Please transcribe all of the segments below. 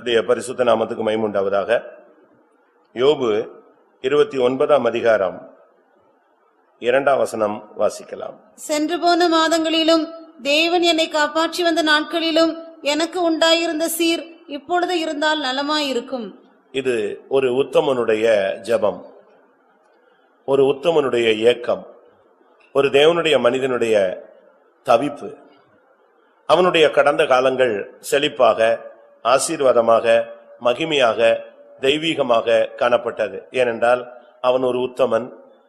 கர்த்தருடைய பரிசுத்த நாமத்துக்கு மகிமை உண்டாவதாக. யோபு 29ஆம் அதிகாரம் 2ஆம் வசனம் வாசிக்கலாம். சென்று போன மாதங்களிலும் தேவன் என்னை காப்பாற்றி வந்த நாட்களிலும் எனக்கு உண்டாயிருந்த சீர் இப்பொழுது இருந்தால் நலமாயிருக்கும். இது ஒரு உத்தமனுடைய ஜெபம், ஒரு உத்தமனுடைய ஏக்கம், ஒரு தேவனுடைய மனிதனுடைய தவிப்பு. அவனுடைய கடந்த காலங்கள் செழிப்பாக, ஆசீர்வாதமாக, மகிமையாக, தெய்வீகமாக காணப்பட்டது. ஏனென்றால் அவன் ஒரு உத்தமன்,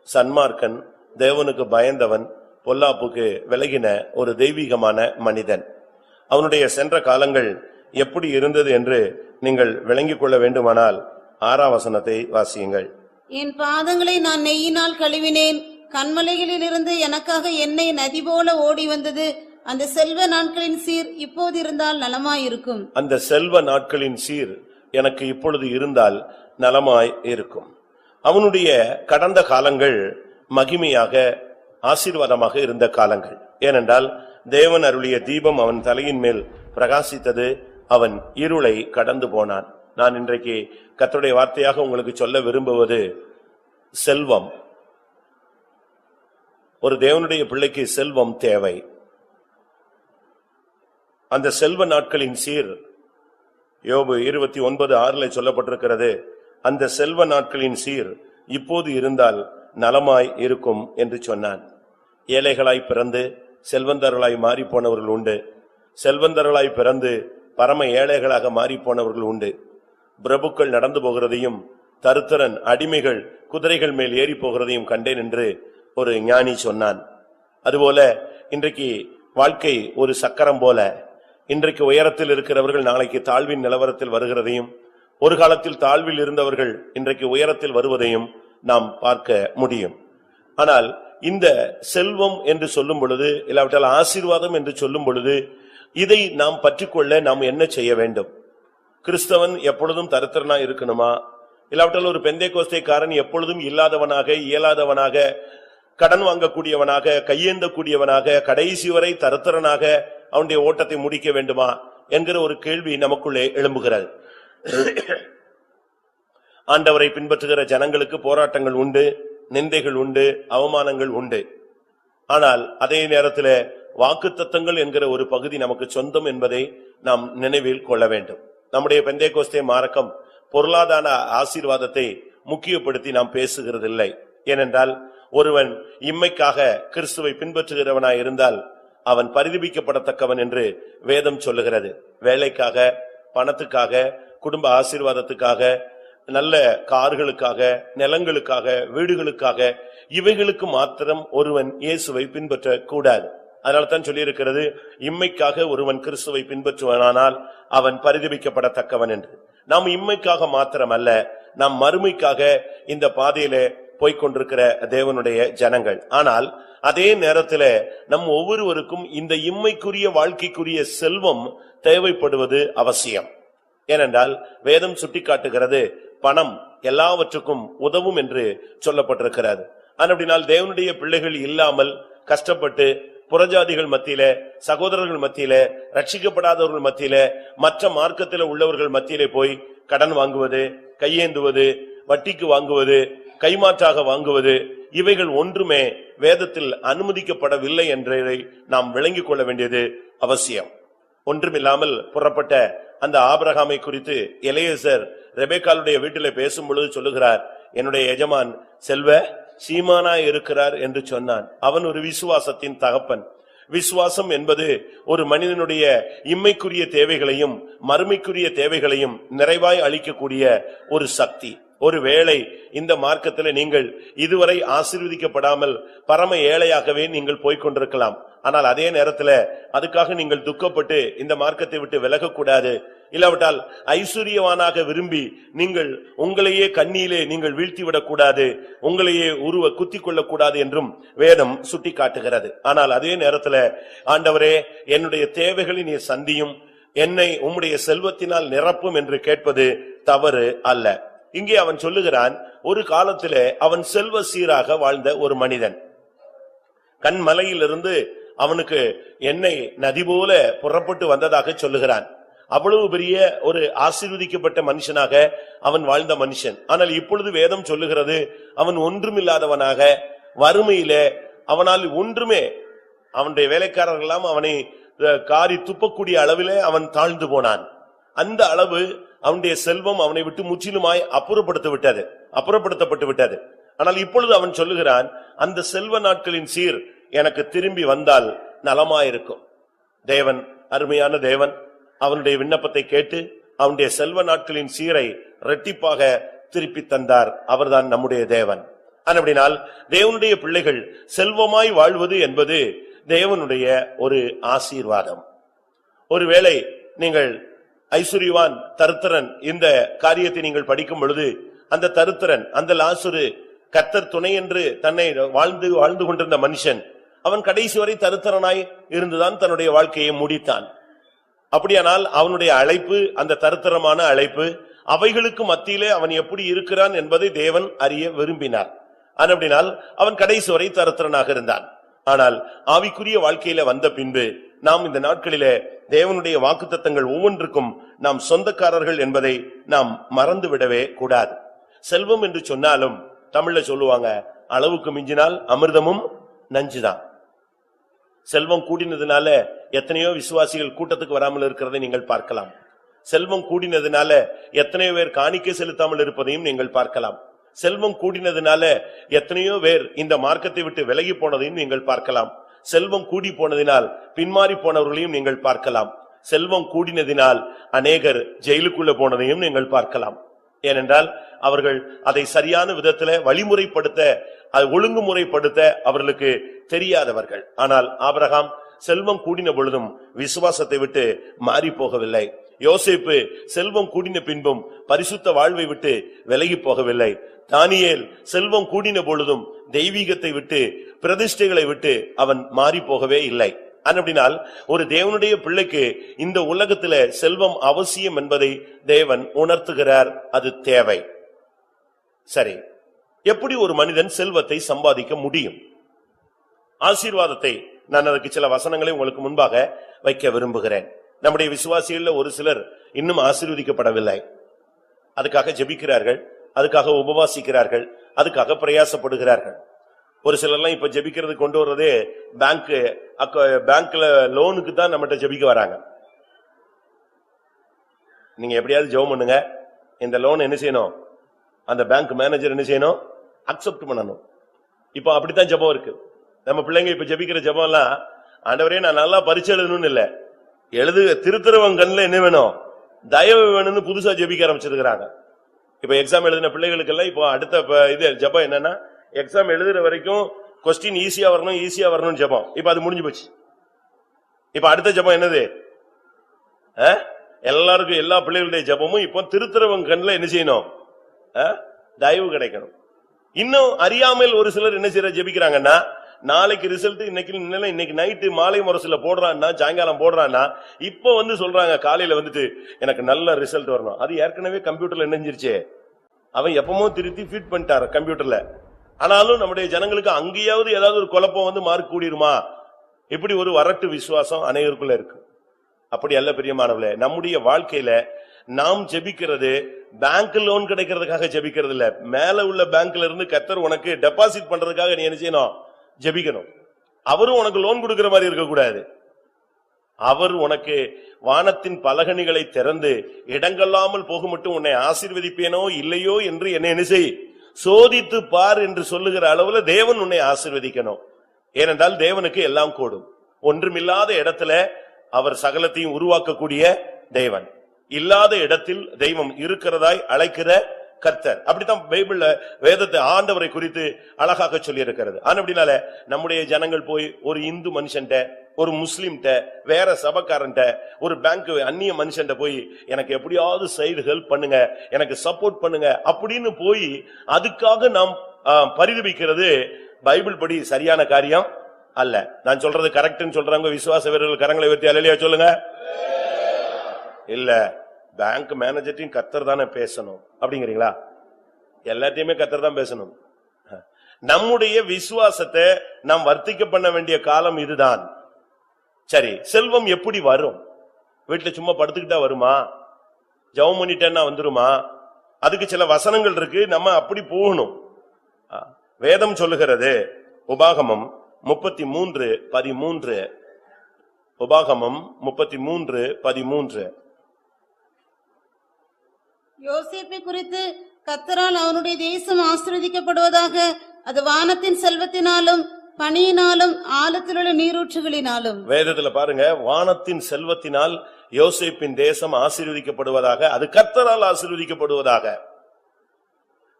சன்மார்க்கன், தேவனுக்கு பயந்தவன், பொல்லாப்புக்கு விலகின ஒரு தெய்வீகமான மனிதன். அவனுடைய சென்ற காலங்கள் எப்படி இருந்தது என்று நீங்கள் விளங்கிக் கொள்ள வேண்டுமானால் 6ஆம் வசனத்தை வாசியுங்கள். என் பாதங்களை நான் நெய்யினால் கழுவினேன், கண்மலைகளில் இருந்து எனக்காக எண்ணெய் நதி போல ஓடி வந்தது. அந்த செல்வ நாட்களின் சீர் இப்போது இருந்தால் நலமாயிருக்கும். அந்த செல்வ நாட்களின் சீர் எனக்கு இப்பொழுது இருந்தால் நலமாய் இருக்கும். அவனுடைய கடந்த காலங்கள் மகிமையாக, ஆசீர்வாதமாக இருந்த காலங்கள். ஏனென்றால் தேவன் அருளிய தீபம் அவன் தலையின் மேல் பிரகாசித்தது. அவன் இருளை கடந்து போனான். நான் இன்றைக்கு கர்த்தருடைய வார்த்தையாக உங்களுக்கு சொல்ல விரும்புவது செல்வம். ஒரு தேவனுடைய பிள்ளைக்கு செல்வம் தேவை. அந்த செல்வ நாட்களின் சீர் யோபு 29:6 சொல்லப்பட்டிருக்கிறது. அந்த செல்வ நாட்களின் சீர் இப்போது இருந்தால் நலமாய் இருக்கும் என்று சொன்னான். ஏழைகளாய் பிறந்து செல்வந்தர்களாய் மாறி போனவர்கள் உண்டு. செல்வந்தர்களாய் பிறந்து பரம ஏழைகளாக மாறி போனவர்கள் உண்டு. பிரபுக்கள் நடந்து போகிறதையும், தருத்திரன் அடிமைகள் குதிரைகள் மேல் ஏறி போகிறதையும் கண்டேன் என்று ஒரு ஞானி சொன்னான். அதுபோல இன்றைக்கு வாழ்க்கை ஒரு சக்கரம் போல, இன்றைக்கு உயரத்தில் இருக்கிறவர்கள் நாளைக்கு தாழ்வின் நிலவரத்தில் வருகிறதையும், ஒரு காலத்தில் தாழ்வில் இருந்தவர்கள் இன்றைக்கு உயரத்தில் வருவதையும் நாம் பார்க்க முடியும். ஆனால் இந்த செல்வம் என்று சொல்லும் பொழுது, இல்லாவிட்டால் ஆசீர்வாதம் என்று சொல்லும் பொழுது, இதை நாம் பற்றிக்கொள்ள நாம் என்ன செய்ய வேண்டும்? கிறிஸ்தவன் எப்பொழுதும் தரித்திரனா இருக்கணுமா? இல்லாவிட்டால் ஒரு பெந்தேகோஸ்தேக்காரன் எப்பொழுதும் இல்லாதவனாக, இயலாதவனாக, கடன் வாங்கக்கூடியவனாக, கையேந்தக்கூடியவனாக, கடைசி வரை தரித்திரனாக அவனுடைய ஓட்டத்தை முடிக்க வேண்டுமா என்கிற ஒரு கேள்வி நமக்குள்ளே எழும்புகிறது. ஆண்டவரை பின்பற்றுகிற ஜனங்களுக்கு போராட்டங்கள் உண்டு, நிந்தைகள் உண்டு, அவமானங்கள் உண்டு. ஆனால் அதே நேரத்தில் வாக்குத்தத்தங்கள் என்கிற ஒரு பகுதி நமக்கு சொந்தம் என்பதை நாம் நினைவில் கொள்ள வேண்டும். நம்முடைய பெந்தேகோஸ்தே மார்க்கம் பொருளாதார ஆசீர்வாதத்தை முக்கியப்படுத்தி நாம் பேசுகிறதில்லை. ஏனென்றால் ஒருவன் இம்மைக்காக கிறிஸ்துவை பின்பற்றுகிறவனாய் இருந்தால் அவன் பரிதபிக்கப்படத்தக்கவன் என்று வேதம் சொல்லுகிறது. வேலைக்காக, பணத்துக்காக, குடும்ப ஆசீர்வாதத்துக்காக, நல்ல கார்களுக்காக, நிலங்களுக்காக, வீடுகளுக்காக, இவைகளுக்கு மாத்திரம் ஒருவன் இயேசுவை பின்பற்ற கூடாது. அதனால தான் சொல்லியிருக்கிறது, இம்மைக்காக ஒருவன் கிறிஸ்துவை பின்பற்றுவானால் அவன் பரிதபிக்கப்படத்தக்கவன் என்று. நாம் இம்மைக்காக மாத்திரமல்ல, நாம் மறுமைக்காக இந்த பாதையிலே போய்கொண்டிருக்கிற தேவனுடைய ஜனங்கள். ஆனால் அதே நேரத்தில் நம் ஒவ்வொருவருக்கும் இந்த இம்மைக்குரிய வாழ்க்கைக்குரிய செல்வம் தேவைப்படுவது அவசியம். ஏனென்றால் வேதம் சுட்டிக்காட்டுகிறது, பணம் எல்லாவற்றுக்கும் உதவும் என்று சொல்லப்பட்டிருக்கிறது. அப்படினால் தேவனுடைய பிள்ளைகள் இல்லாமல் கஷ்டப்பட்டு புறஜாதிகள் மத்தியில, சகோதரர்கள் மத்தியில, ரட்சிக்கப்படாதவர்கள் மத்தியில, மற்ற மார்க்கத்தில் உள்ளவர்கள் மத்தியிலே போய் கடன் வாங்குவது, கையேந்துவது, வட்டிக்கு வாங்குவது, கைமாற்றாக வாங்குவது, இவைகள் ஒன்றுமே வேதத்தில் அனுமதிக்கப்படவில்லை என்றதை நாம் விளங்கிக் கொள்ள வேண்டியது அவசியம். ஒன்றுமில்லாமல் புறப்பட்ட அந்த ஆபிரகாமை குறித்து எலியேசர் ரெபெக்காளுடைய வீட்டிலே பேசும் பொழுது சொல்லுகிறார், என்னுடைய எஜமான் செல்வ சீமானாய் இருக்கிறார் என்று சொன்னான். அவன் ஒரு விசுவாசத்தின் தகப்பன். விசுவாசம் என்பது ஒரு மனிதனுடைய இம்மைக்குரிய தேவைகளையும் மறுமைக்குரிய தேவைகளையும் நிறைவாய் அளிக்கக்கூடிய ஒரு சக்தி. ஒருவேளை இந்த மார்க்கத்தில் நீங்கள் இதுவரை ஆசீர்வதிக்கப்படாமல் பரம ஏழையாகவே நீங்கள் போய்கொண்டிருக்கலாம். ஆனால் அதே நேரத்தில் அதுக்காக நீங்கள் துக்கப்பட்டு இந்த மார்க்கத்தை விட்டு விலகக்கூடாது. இல்லாவிட்டால் ஐஸ்வர்யவானாக விரும்பி நீங்கள் உங்களையே கண்ணியிலே நீங்கள் வீழ்த்திவிடக்கூடாது, உங்களையே உருவ குத்திக் கொள்ளக்கூடாது என்றும் வேதம் சுட்டி காட்டுகிறது. ஆனால் அதே நேரத்தில் ஆண்டவரே என்னுடைய தேவைகளை நீர் சந்தியும், என்னை உம்முடைய செல்வத்தினால் நிரப்பும் என்று கேட்பது தவறு அல்ல. இங்கே அவன் சொல்லுகிறான், ஒரு காலத்திலே அவன் செல்வ சீராக வாழ்ந்த ஒரு மனிதன். கண்மலையிலிருந்து அவனுக்கு எண்ணெய் நதி போல புறப்பட்டு வந்ததாக சொல்லுகிறான். அவ்வளவு பெரிய ஒரு ஆசீர்வதிக்கப்பட்ட மனுஷனாக அவன் வாழ்ந்த மனுஷன். ஆனால் இப்பொழுது வேதம் சொல்லுகிறது அவன் ஒன்றுமில்லாதவனாக வறுமையிலே அவனால் ஒன்றுமே, அவனுடைய வேலைக்காரர்கள் எல்லாம் அவனை காரி துப்பக்கூடிய அளவிலே அவன் தாழ்ந்து போனான். அந்த அளவு அவனுடைய செல்வம் அவனை விட்டு முற்றிலுமாய் அப்புறப்படுத்தப்பட்டு விட்டது. ஆனால் இப்பொழுது அவன் சொல்லுகிறான், அந்த செல்வ நாட்களின் சீர் எனக்கு திரும்பி வந்தால் நலமாயிருக்கும். தேவன், அருமையான தேவன், அவனுடைய விண்ணப்பத்தை கேட்டு அவனுடைய செல்வ நாட்களின் சீரை இரட்டிப்பாக திருப்பி தந்தார். அவர்தான் நம்முடைய தேவன். அப்படினால் தேவனுடைய பிள்ளைகள் செல்வமாய் வாழ்வது என்பது தேவனுடைய ஒரு ஆசீர்வாதம். ஒருவேளை நீங்கள் ஐசுரிவான் தருத்திரன் இந்த காரியத்தை நீங்கள் படிக்கும் பொழுது, அந்த தருத்திரன், அந்த லாசரு கர்த்தர் துணை என்று தன்னை வாழ்ந்து கொண்டிருந்த மனுஷன், அவன் கடைசி வரை தருத்திரனாய் இருந்துதான் தன்னுடைய வாழ்க்கையை முடித்தான். அப்படியானால் அவனுடைய அழைப்பு, அந்த தருத்திரமான அழைப்பு, அவைகளுக்கு மத்தியிலே அவன் எப்படி இருக்கிறான் என்பதை தேவன் அறிய விரும்பினார். அப்படினால் அவன் கடைசி வரை தருத்திரனாக இருந்தான். ஆனால் ஆவிக்குரிய வாழ்க்கையில வந்த பின்பு நாம் இந்த நாட்களிலே தேவனுடைய வாக்குத்தத்தங்கள் ஒவ்வொன்றுக்கும் நாம் சொந்தக்காரர்கள் என்பதை நாம் மறந்து விடவே கூடாது. செல்வம் என்று சொன்னாலும் தமிழ்ல சொல்லுவாங்க, அளவுக்கு மிஞ்சினால் அமிர்தமும் நஞ்சுதான். செல்வம் கூடினதுனால எத்தனையோ விசுவாசிகள் கூட்டத்துக்கு வராமல் இருக்கிறதை நீங்கள் பார்க்கலாம். செல்வம் கூடினதுனால எத்தனையோ பேர் காணிக்கை செலுத்தாமல் இருப்பதையும் நீங்கள் பார்க்கலாம். செல்வம் கூடினதுனால எத்தனையோ பேர் இந்த மார்க்கத்தை விட்டு விலகி போனதையும் நீங்கள் பார்க்கலாம். செல்வம் கூடி போனதினால் பின்மாறி போனவர்களையும் நீங்கள் பார்க்கலாம். செல்வம் கூடினதினால் அநேகர் ஜெயிலுக்குள்ள போனதையும் நீங்கள் பார்க்கலாம். ஏனென்றால் அவர்கள் அதை சரியான விதத்துல வழிமுறைப்படுத்த, அதை ஒழுங்குமுறைப்படுத்த அவர்களுக்கு தெரியாதவர்கள். ஆனால் ஆபிரகாம் செல்வம் கூடின பொழுதும் விசுவாசத்தை விட்டு மாறி போகவில்லை. யோசேப்பு செல்வம் கூடின பின்பும் பரிசுத்த வாழ்வை விட்டு விலகி போகவில்லை. தானியேல் செல்வம் கூடின பொழுதும் தெய்வீகத்தை விட்டு, பிரதிஷ்டைகளை விட்டு அவன் மாறி போகவே இல்லை. அப்படினால் ஒரு தேவனுடைய பிள்ளைக்கு இந்த உலகத்திலே செல்வம் அவசியம் என்பதை தேவன் உணர்த்துகிறார். அது தேவை. சரி, எப்படி ஒரு மனிதன் செல்வத்தை சம்பாதிக்க முடியும்? ஆசீர்வாதத்தை நான் அதற்கு சில வசனங்களை உங்களுக்கு முன்பாக வைக்க விரும்புகிறேன். நம்முடைய விசுவாசிகள் ஒரு சிலர் இன்னும் ஆசீர்வதிக்கப்படவில்லை. அதுக்காக ஜெபிக்கிறார்கள், அதுக்காக உபவாசிக்கிறார்கள், அதுக்காக பிரயாசப்படுகிறார்கள். ஒரு சிலர்லாம் இப்ப ஜெபிக்கிறது கொண்டு வர்றதே பேங்க்ல லோனுக்கு தான் நம்மகிட்ட ஜெபிக்க வராங்க. நீங்க எப்படியாவது ஜெபம் பண்ணுங்க, இந்த லோன் என்ன செய்யணும், அந்த பேங்க் மேனேஜர் என்ன செய்யணும், அக்செப்ட் பண்ணணும். இப்ப அப்படித்தான் ஜெபம் இருக்கு. நம்ம பிள்ளைங்க இப்ப ஜெபிக்கிற ஜெபம் எல்லாம், ஆண்டவரே நான் நல்லா பரீட்சை எழுதணும்னு இல்ல, திருத்தரவங்கன்ல என்ன வேணும், தயவு வேணும்னு புதுசா ஜெபிக்க ஆரம்பிச்சிருக்கிறாங்க. இப்ப எக்ஸாம் எழுதின பிள்ளைகளுக்கு எல்லாம் இப்போ அடுத்த இது ஜெபம் என்னன்னா, எக்ஸாம் எழுதுற வரைக்கும் கொஸ்டின் ஈஸியா வரணும் ஜெபம். இப்ப அது முடிஞ்சு போச்சு. இப்ப அடுத்த ஜெபம் என்னது, எல்லாருக்கும் எல்லா பிள்ளைகளுடைய ஜெபமும் இப்போ திருத்தரவங்க கண்ணுல என்ன செய்யணும், தயவு கிடைக்கணும். இன்னும் அறியாமல் ஒரு சிலர் என்ன செய்யற ஜெபிக்கிறாங்கன்னா, நாளைக்கு ரிசல்ட் இன்னைக்கு நைட்டு மாலை முரசுல போடுறான்னா, சாயங்காலம் போடுறான்னா, இப்ப சொல்றாங்க காலையில எனக்கு நல்ல ரிசல்ட் வரணும். அது ஏற்கனவே கம்ப்யூட்டர்ல நினைஞ்சிருச்சு, அவன் எப்பமோ திருத்தி ஃபீட் பண்ணிட்டாரு கம்ப்யூட்டர்ல. ஆனாலும் நம்முடைய ஜனங்களுக்கு அங்கேயாவது ஏதாவது ஒரு குழப்பம் மார்க் கூடிருமா, இப்படி ஒரு வரட்டு விசுவாசம் அனைவருக்குள்ள இருக்கு. அப்படி அல்ல பிரியமானவர்களே, நம்முடைய வாழ்க்கையில நாம் ஜெபிக்கிறது பேங்க் லோன் கிடைக்கிறதுக்காக ஜெபிக்கிறது இல்ல. மேல உள்ள பேங்க்ல இருந்து கர்த்தர் உனக்கு டெபாசிட் பண்றதுக்காக நீ என்ன செய்யணும், ஜெபிக்கணும். அவரும் உனக்கு லோன் கொடுக்கிற மாதிரி இருக்க கூடாது. அவர் உனக்கு வானத்தின் பலகணிகளை திறந்து இடங்கொள்ளாமல் போக மட்டும் உன்னை ஆசீர்வதிப்பேனோ இல்லையோ என்று என்ன செய், சோதித்து பார் என்று சொல்லுகிற அளவுல தேவன் உன்னை ஆசீர்வதிக்கணும். ஏனென்றால் தேவனுக்கு எல்லாம் கூடும். ஒன்றுமில்லாத இடத்துல அவர் சகலத்தையும் உருவாக்கக்கூடிய தேவன். இல்லாத இடத்தில் தெய்வம் இருக்கிறதாய் அழைக்கிற கர்த்தர். அப்படித்தான் பைபிள்ல வேதத்தை ஆண்டவரை குறித்து அழகாக சொல்லி இருக்கிறது. அப்படினால நம்முடைய ஜனங்கள் போய் ஒரு இந்து மனுஷன்ட்ட, ஒரு முஸ்லிம்ட்ட, வேற சபக்காரன்ட்ட, ஒரு பேங்க் அந்நிய மனுஷன்ட்ட போய் எனக்கு எப்படியாவது சைடு ஹெல்ப் பண்ணுங்க, எனக்கு சப்போர்ட் பண்ணுங்க அப்படின்னு போய் அதுக்காக நாம் பரிதபிக்கிறது பைபிள் படி சரியான காரியம் அல்ல. நான் சொல்றது கரெக்ட்னு சொல்றாங்க விசுவாச வீரர்கள் கரங்களை உயர்த்தி அல்லேலூயா சொல்லுங்க. இல்ல, பேங்க் மேனேஜர்டையும் கர்த்தர் தானே பேசணும் அப்படிங்கிறீங்களா? எல்லாத்தையுமே கர்த்தர் தான் பேசணும். நம்முடைய விசுவாசத்தை நாம் வர்த்திக்க பண்ண வேண்டிய காலம் இதுதான். சரி, செல்வம் எப்படி வரும்? வீட்டுல சும்மா படுத்துக்கிட்டா வருமா? ஜெபம் பண்ணிட்டேன்னா வந்துருமா? அதுக்கு சில வசனங்கள் இருக்கு, நம்ம அப்படி போகணும். வேதம் சொல்லுகிறது, உபாகமம் 33:13. உபாகமம் 33:13. யோசேப்பை குறித்து கர்த்தரால் அவனுடைய தேசம் ஆசீர்வதிக்கப்படுவதாக, அது வானத்தின் செல்வத்தினாலும் பனியினாலும் ஆழத்திலுள்ள நீரூற்றுகளினாலும். வேதத்துல பாருங்க, வானத்தின் செல்வத்தினால் யோசேப்பின் தேசம் ஆசீர்வதிக்கப்படுவதாக, அது கர்த்தரால் ஆசீர்வதிக்கப்படுவதாக.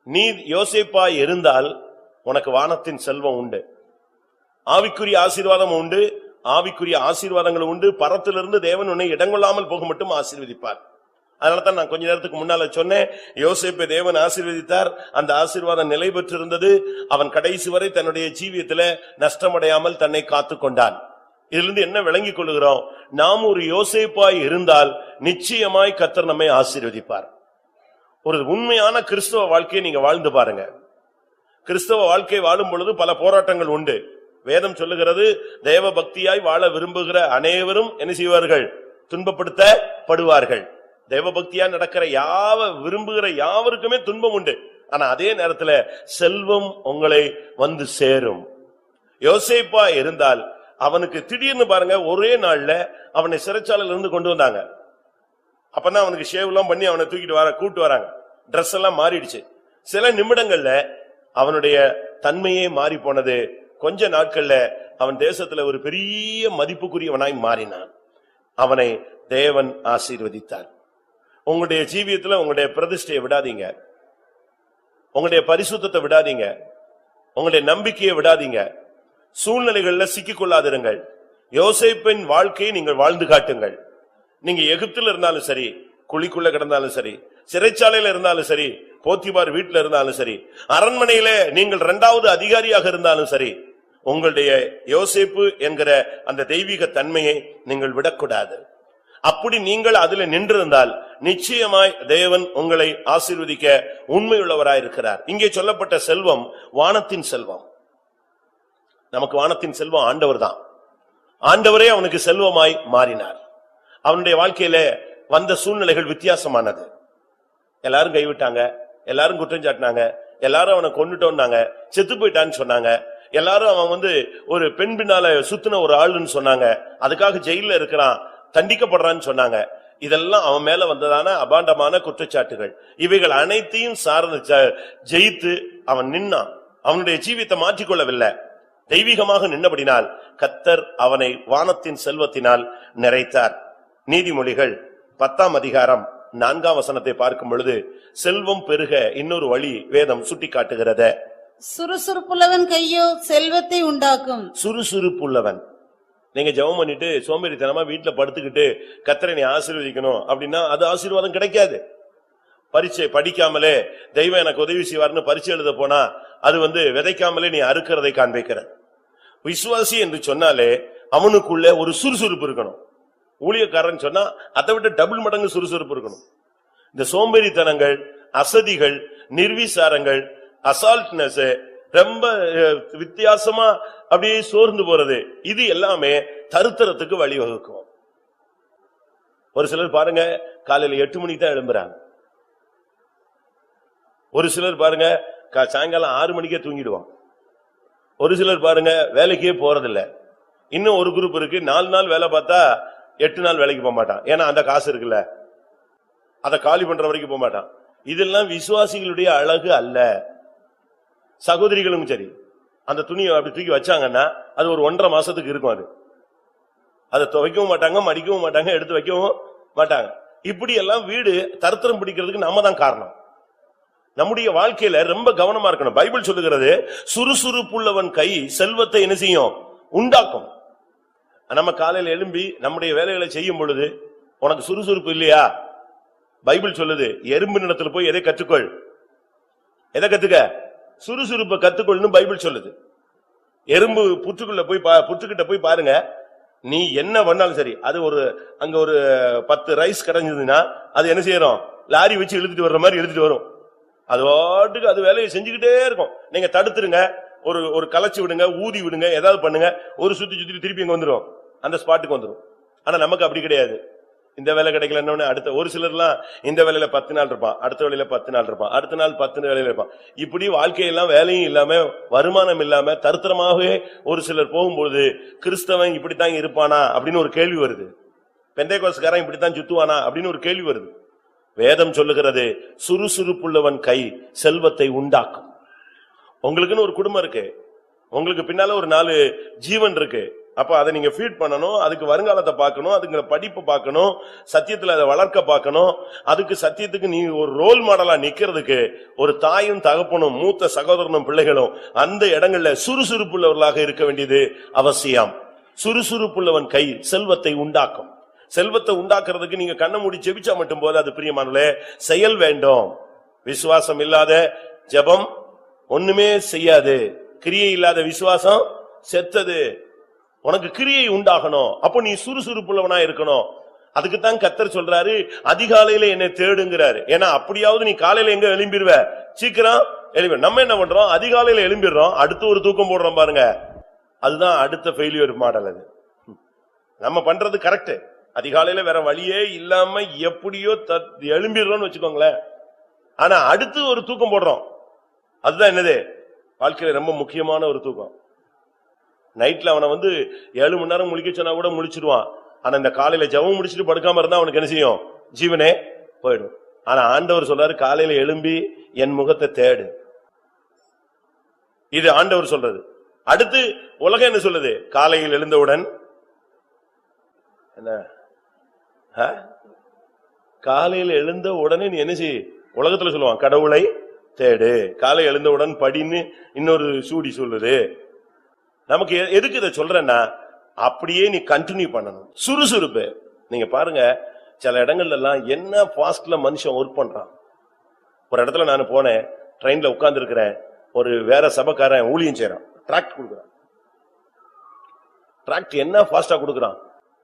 நீ யோசேப்பாய் இருந்தால் உனக்கு வானத்தின் செல்வம் உண்டு, ஆவிக்குரிய ஆசீர்வாதம் உண்டு, ஆவிக்குரிய ஆசீர்வாதங்கள் உண்டு. பரத்திலிருந்து தேவன் உன்னை இடங்கொள்ளாமல் போக மட்டும் ஆசீர்வதிப்பார். அதனாலதான் நான் கொஞ்ச நேரத்துக்கு முன்னால சொன்னேன், யோசேப்பை தேவன் ஆசீர்வதித்தார், அந்த ஆசீர்வாதம் நிலை பெற்றிருந்தது. அவன் கடைசி வரை தன்னுடைய ஜீவியத்துல நஷ்டமடையாமல் தன்னை காத்து கொண்டான். இதிலிருந்து என்ன விளங்கிக் கொள்கிறோம்? நாம் ஒரு யோசேப்பாய் இருந்தால் நிச்சயமாய் கர்த்தர் நம்மை ஆசீர்வதிப்பார். ஒரு உண்மையான கிறிஸ்தவ வாழ்க்கையை நீங்க வாழ்ந்து பாருங்க. கிறிஸ்தவ வாழ்க்கை வாழும் பொழுது பல போராட்டங்கள் உண்டு. வேதம் சொல்லுகிறது, தேவ பக்தியாய் வாழ விரும்புகிற அனைவரும் என்ன செய்வார்கள்? துன்பப்படுத்தப்படுவார்கள். தேவ பக்தியா நடக்கிற விரும்புகிற யாவருக்குமே துன்பம் உண்டு. ஆனா அதே நேரத்துல செல்வம் உங்களை வந்து சேரும். யோசேப்பா இருந்தால் அவனுக்கு திடீர்னு பாருங்க, ஒரே நாள்ல அவனை சிறைச்சாலையில இருந்து கொண்டு வந்தாங்க. அப்பதான் அவனுக்கு ஷேவ் எல்லாம் பண்ணி அவனை தூக்கிட்டு கூட்டு வராங்க. டிரெஸ் எல்லாம் மாறிடுச்சு. சில நிமிடங்கள்ல அவனுடைய தன்மையே மாறி போனது. கொஞ்ச நாட்கள்ல அவன் தேசத்துல ஒரு பெரிய மதிப்புக்குரியவனாய் மாறினான். அவனை தேவன் ஆசீர்வதித்தார். உங்களுடைய ஜீவியத்துல உங்களுடைய பிரதிஷ்டையை விடாதீங்க, உங்களுடைய பரிசுத்தத்தை விடாதீங்க, உங்களுடைய நம்பிக்கையை விடாதீங்க. சூழ்நிலைகள்ல சிக்கிக் கொள்ளாதிருங்கள். யோசேப்பின் வாழ்க்கையை நீங்கள் வாழ்ந்து காட்டுங்கள். நீங்க எகிப்துல இருந்தாலும் சரி, குழிக்குள்ள கிடந்தாலும் சரி, சிறைச்சாலையில இருந்தாலும் சரி, போத்திபார் வீட்டுல இருந்தாலும் சரி, அரண்மனையில நீங்கள் 2வது அதிகாரியாக இருந்தாலும் சரி, உங்களுடைய யோசேப்பு என்கிற அந்த தெய்வீக தன்மையை நீங்கள் விடக்கூடாது. அப்படி நீங்கள் அதில் நின்றிருந்தால் நிச்சயமாய் தேவன் உங்களை ஆசீர்வதிக்க உண்மையுள்ளவராயிருக்கிறார். இங்கே சொல்லப்பட்ட செல்வம் வானத்தின் செல்வம். நமக்கு வானத்தின் செல்வம் ஆண்டவர் தான். ஆண்டவரே அவனுக்கு செல்வமாய் மாறினார். அவனுடைய வாழ்க்கையில வந்த சூழ்நிலைகள் வித்தியாசமானது. எல்லாரும் கைவிட்டாங்க, எல்லாரும் குற்றம் சாட்டினாங்க, எல்லாரும் அவனை கொண்டுட்டோம்னாங்க, செத்து போயிட்டான்னு சொன்னாங்க, எல்லாரும் அவன் ஒரு பெண் பின்னால சுத்தின ஒரு ஆளுன்னு சொன்னாங்க, அதுக்காக ஜெயில இருக்கிறான், தண்டிக்கப்படுறான்னு சொன்னாங்க. இதெல்லாம் அவன் மேல வந்ததான அபாண்டமான குற்றச்சாட்டுகள். இவைகள் அனைத்தையும் சார்ந்து ஜெயித்து அவன் நின்னான். அவனுடைய ஜீவியத்தை மாற்றிக்கொள்ளவில்லை, தெய்வீகமாக நின்னபடினால் கர்த்தர் அவனை வானத்தின் செல்வத்தினால் நிறைத்தார். நீதிமொழிகள் 10ஆம் அதிகாரம் 4ஆம் வசனத்தை பார்க்கும் பொழுது செல்வம் பெருக இன்னொரு வழி வேதம் சுட்டி காட்டுகிறது. சுறுசுறுப்புள்ளவன் கையோ செல்வத்தை உண்டாக்கும். சுறுசுறுப்புள்ளவன். நீங்க ஜெபம் பண்ணிட்டு சோம்பேறித்தனமா வீட்டுல படுத்துக்கிட்டு கர்த்தரை நீ ஆசீர்வதிக்கணும் அப்படின்னா அது ஆசீர்வாதம் கிடைக்காது. பரீட்சை படிக்காமலே தெய்வம் எனக்கு உதவி செய்வார்னு பரீட்சை எழுத போனா அது விதைக்காமலே நீ அறுக்கிறதை காண்பிக்கிற. விசுவாசி என்று சொன்னாலே அவனுக்குள்ள ஒரு சுறுசுறுப்பு இருக்கணும். ஊழியக்காரன் சொன்னா அதை விட டபுள் மடங்கு சுறுசுறுப்பு இருக்கணும். இந்த சோம்பேறித்தனங்கள், அசதிகள், நிர்விசாரங்கள், அசால்ட்னஸ், ரொம்ப வித்தியாசமா அப்படியே சோர்ந்து போறது, இது எல்லாமே தருத்தரத்துக்கு வழிவகுக்கும். ஒரு சிலர் பாருங்க காலையில 8 மணிக்கு தான் எழும்புறாங்க. ஒரு சிலர் பாருங்க சாயங்காலம் 6 மணிக்கே தூங்கிடுவான். ஒரு சிலர் பாருங்க வேலைக்கே போறதில்ல. இன்னும் ஒரு குரூப் இருக்கு, 4 நாள் வேலை பார்த்தா 8 நாள் வேலைக்கு போக மாட்டான். ஏன்னா அந்த காசு இருக்குல்ல, அதை காலி பண்ற வரைக்கும் போக மாட்டான். இதெல்லாம் விசுவாசிகளுடைய அழகு அல்ல. சகோதரிகளும் சரி, அந்த துணியை அப்படி தூக்கி வச்சாங்கன்னா அது ஒரு 1.5 மாசத்துக்கு இருக்கும். அதை துவைக்கவும் மாட்டாங்க, மடிக்கவும் மாட்டாங்க, எடுத்து வைக்கவும் மாட்டாங்க. இப்படி எல்லாம் வீடு தரித்திரம் பிடிக்கிறதுக்கு நாம தான் காரணம். நம்முடைய வாழ்க்கையில ரொம்ப கவனமா இருக்கணும். பைபிள் சொல்லுகிறது, சுறுசுறுப்புள்ளவன் கை செல்வத்தை என்ன செய்யும்? உண்டாக்கும். நம்ம காலையில எழும்பி நம்முடைய வேலைகளை செய்யும் பொழுது உனக்கு சுறுசுறுப்பு இல்லையா? பைபிள் சொல்லுது, எறும்பு நிலத்துல போய் எதை கற்றுக்கொள், எதை கத்துக்க? சுறுசுறுப்பை கத்துக்கொள்னு பைபிள் சொல்லுது. எறும்பு புற்றுக்கிட்ட போய் பாருங்க, நீ என்ன பண்ணாலும் சரி, அது அங்க ஒரு 10 ரைஸ் கிடைஞ்சதுன்னா அது என்ன செய்யறோம்? லாரி வச்சு இழுத்துட்டு வர்ற மாதிரி இழுத்துட்டு வரும். அது வாட்டுக்கு அது வேலையை செஞ்சுக்கிட்டே இருக்கும். நீங்க தடுத்துருங்க, ஒரு கலைச்சு விடுங்க, ஊதி விடுங்க, ஏதாவது பண்ணுங்க, ஒரு சுத்தி திருப்பி இங்க வந்துடும், அந்த ஸ்பாட்டுக்கு வந்துடும். ஆனா நமக்கு அப்படி கிடையாது. இந்த வேலை கிடைக்கலன்னு அடுத்த ஒரு சிலர்லாம் இந்த வேலையில 10 நாள் இருப்பான், அடுத்த வேலையில 10 நாள் இருப்பான், அடுத்த நாள் 10 வேலையில இருப்பான். இப்படி வாழ்க்கையெல்லாம் வேலையும் இல்லாம வருமானம் இல்லாம தரித்திரமாகவே ஒரு சிலர் போகும்போது கிறிஸ்தவன் இப்படித்தான் இருப்பானா அப்படின்னு ஒரு கேள்வி வருது. பெந்தேகோஸ்காரன் இப்படித்தான் சுத்துவானா அப்படின்னு ஒரு கேள்வி வருது. வேதம் சொல்லுகிறது, சுறுசுறுப்புள்ளவன் கை செல்வத்தை உண்டாக்கும். உங்களுக்குன்னு ஒரு குடும்பம் இருக்கு, உங்களுக்கு பின்னால ஒரு 4 ஜீவன் இருக்கு. அப்ப அதை நீங்க ஃபீட் பண்ணணும், அதுக்கு வருங்காலத்தை பார்க்கணும், அதுக்கு படிப்பு பார்க்கணும், சத்தியத்துல அதை வளர்க்க பார்க்கணும். அதுக்கு சத்தியத்துக்கு நீ ஒரு ரோல் மாடலா நிக்கிறதுக்கு ஒரு தாயும் தகப்பனும் மூத்த சகோதரனும் பிள்ளைகளும் அந்த இடங்கள்ல சுறுசுறுப்புள்ளவர்களாக இருக்க வேண்டியது அவசியம். சுறுசுறுப்புள்ளவன் கை செல்வத்தை உண்டாக்கும். செல்வத்தை உண்டாக்குறதுக்கு நீங்க கண்ணை மூடி ஜெபிச்சா மட்டும் போது, அது பிரியமானவர்களே செயல் வேண்டும். விசுவாசம் இல்லாத ஜெபம் ஒண்ணுமே செய்யாது. கிரியை இல்லாத விசுவாசம் செத்தது. உனக்கு கிரியை உண்டாகணும், அப்ப நீ சுறுசுறுப்புள்ளவனா இருக்கணும். அதுக்குத்தான் கர்த்தர் சொல்றாரு, அதிகாலையில என்னை தேடுங்கிறாரு. ஏன்னா அப்படியாவது நீ காலையில எங்க எழும்பிடுவ, சீக்கிரம் எழுப்பி. நம்ம என்ன பண்றோம், அதிகாலையில எழும்பிடுறோம், அடுத்து ஒரு தூக்கம் போடுறோம் பாருங்க. அதுதான் அடுத்த ஃபெயிலியர் மாடல். அது நம்ம பண்றது கரெக்ட், அதிகாலையில வேற வழியே இல்லாம எப்படியோ எழும்பிடுறோம்னு வச்சுக்கோங்களேன். ஆனா அடுத்து ஒரு தூக்கம் போடுறோம். அதுதான் என்னது, வாழ்க்கையில ரொம்ப முக்கியமான ஒரு தூக்கம். நைட்ல அவனை 7 மணி நேரம் முழிக்க சொன்னா கூட முழிச்சிடுவான். ஆனா இந்த காலையில ஜெபம் முடிச்சிட்டு படுக்காம இருந்தா அவனுக்கு என்ன செய்யும், ஜீவனே போயிடும். ஆனா ஆண்டவர் சொல்றாரு, காலையில எழும்பி என் முகத்தை தேடு. இது ஆண்டவர் சொல்றது. அடுத்து உலகம் என்ன சொல்லுது, காலையில் எழுந்தவுடன் என்ன, காலையில் எழுந்த உடனே நீ என்ன செய், உலகத்துல சொல்லுவான் கடவுளை தேடு, காலை எழுந்தவுடன் படின்னு இன்னொரு சூடி சொல்லுது. நமக்கு எதுக்கு இதை சொல்றேன்னா, அப்படியே நீ கண்டினியூ பண்ணணும். சுறுசுறுப்பு. நீங்க பாருங்க, சில இடங்கள்ல எல்லாம் என்ன பாஸ்ட்ல மனுஷன் ஒர்க் பண்றான். ஒரு இடத்துல நான் போனேன், ட்ரெயின்ல உட்கார்ந்து இருக்கிறேன், ஒரு வேற சபைக்காரன் ஊழியம் செய்யறான், டிராக்ட் கொடுக்குறான். டிராக்ட் என்ன பாஸ்டா கொடுக்குறான்,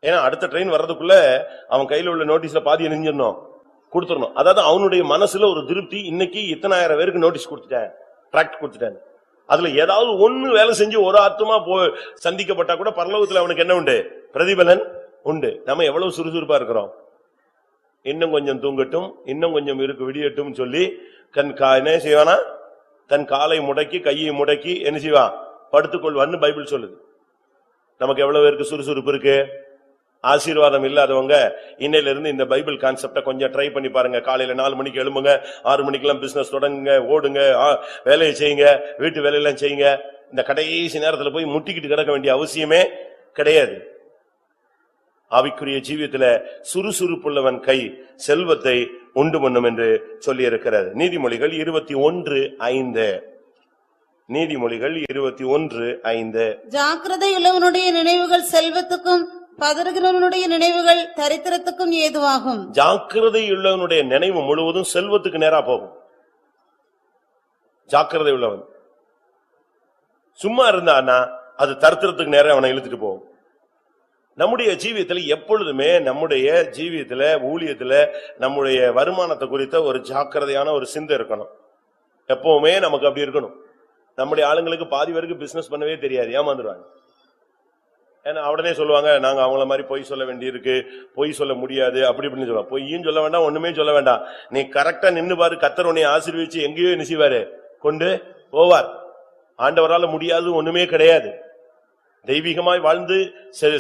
ஏன்னா அடுத்த ட்ரெயின் வர்றதுக்குள்ள அவன் கையில உள்ள நோட்டீஸ்ல பாதியை நெஞ்சிடணும், கொடுத்துடணும். அதாவது அவனுடைய மனசுல ஒரு திருப்தி, இன்னைக்கு இத்தனை ஆயிரம் பேருக்கு நோட்டீஸ் கொடுத்துட்டேன், டிராக்ட் கொடுத்துட்டேன். அதுல ஏதாவது ஒண்ணு வேலை செஞ்சு ஒரு ஆத்மா சந்திக்கப்பட்டா கூட பரலோகத்துல அவனுக்கு என்ன உண்டு, பிரதிபலன் உண்டு. நம்ம எவ்வளவு சுறுசுறுப்பா இருக்கிறோம். இன்னும் கொஞ்சம் தூங்கட்டும், இன்னும் கொஞ்சம் இருக்கு விடியட்டும் சொல்லி என்ன செய்வானா, தன் காலை முடக்கி கையை முடக்கி என்ன செய்வான், படுத்துக்கொள்வான்னு பைபிள் சொல்லுது. நமக்கு எவ்வளவு பேருக்கு சுறுசுறுப்பு இருக்கு. ஆசீர்வாதம் இல்லாதவங்க இன்னையில இருந்து இந்த பைபிள் கான்செப்ட கொஞ்சம் ட்ரை பண்ணி பாருங்க. காலையில 4 மணிக்கு எழும்புங்க, 6 மணிக்கெல்லாம் பிசினஸ் தொடங்குங்க, ஓடுங்க, வேலையை செய்யுங்க, வீட்டு வேலையெல்லாம் செய்யுங்க. இந்த கடைசி நேரத்துல போய் முட்டிக்கிட்டு கிடக்க வேண்டிய அவசியமே கிடையாது. ஆவிக்குரிய ஜீவியத்துல சுறுசுறுப்புள்ளவன் கை செல்வத்தை உண்டு பண்ணும் என்று சொல்லி இருக்கிறது. நீதிமொழிகள் 21:5. நீதிமொழிகள் 21:5. ஜாக்கிரதை உள்ளவனுடைய நினைவுகள் செல்வத்துக்கும் பதறுகிறவனுடைய நினைவுகள் தரித்திரத்துக்கும் ஏதுவாகும். ஜாக்கிரதை உள்ளவனுடைய நினைவு முழுவதும் செல்வத்துக்கு நேரா போகும். ஜாக்கிரதை உள்ளவன் சும்மா இருந்தானா அது தரித்திரத்துக்கு நேரா அவனை இழுத்துட்டு போகும். நம்முடைய ஜீவியத்துல எப்பொழுதுமே, நம்முடைய ஜீவியத்துல ஊழியத்துல நம்முடைய வருமானத்தை குறித்த ஒரு ஜாக்கிரதையான ஒரு சிந்தை இருக்கணும். எப்பவுமே நமக்கு அப்படி இருக்கணும். நம்முடைய ஆளுங்களுக்கு பாதி பேருக்கு பிசினஸ் பண்ணவே தெரியாது, ஏமாந்துருவாங்க. ஏன்னா உடனே சொல்லுவாங்க, நாங்க அவங்கள மாதிரி பொய் சொல்ல வேண்டியிருக்கு, பொய் சொல்ல முடியாது, அப்படி இப்படின்னு சொல்லுவாங்க. பொய்யும் சொல்ல வேண்டாம், ஒண்ணுமே சொல்ல வேண்டாம். நீ கரெக்டா நின்னு பாரு, கர்த்தர் உன்னை ஆசீர்வதிச்சு எங்கேயோ என்ன செய்வாரு, கொண்டு போவார். ஆண்டவரால முடியாது ஒண்ணுமே கிடையாது. தெய்வீகமாய் வாழ்ந்து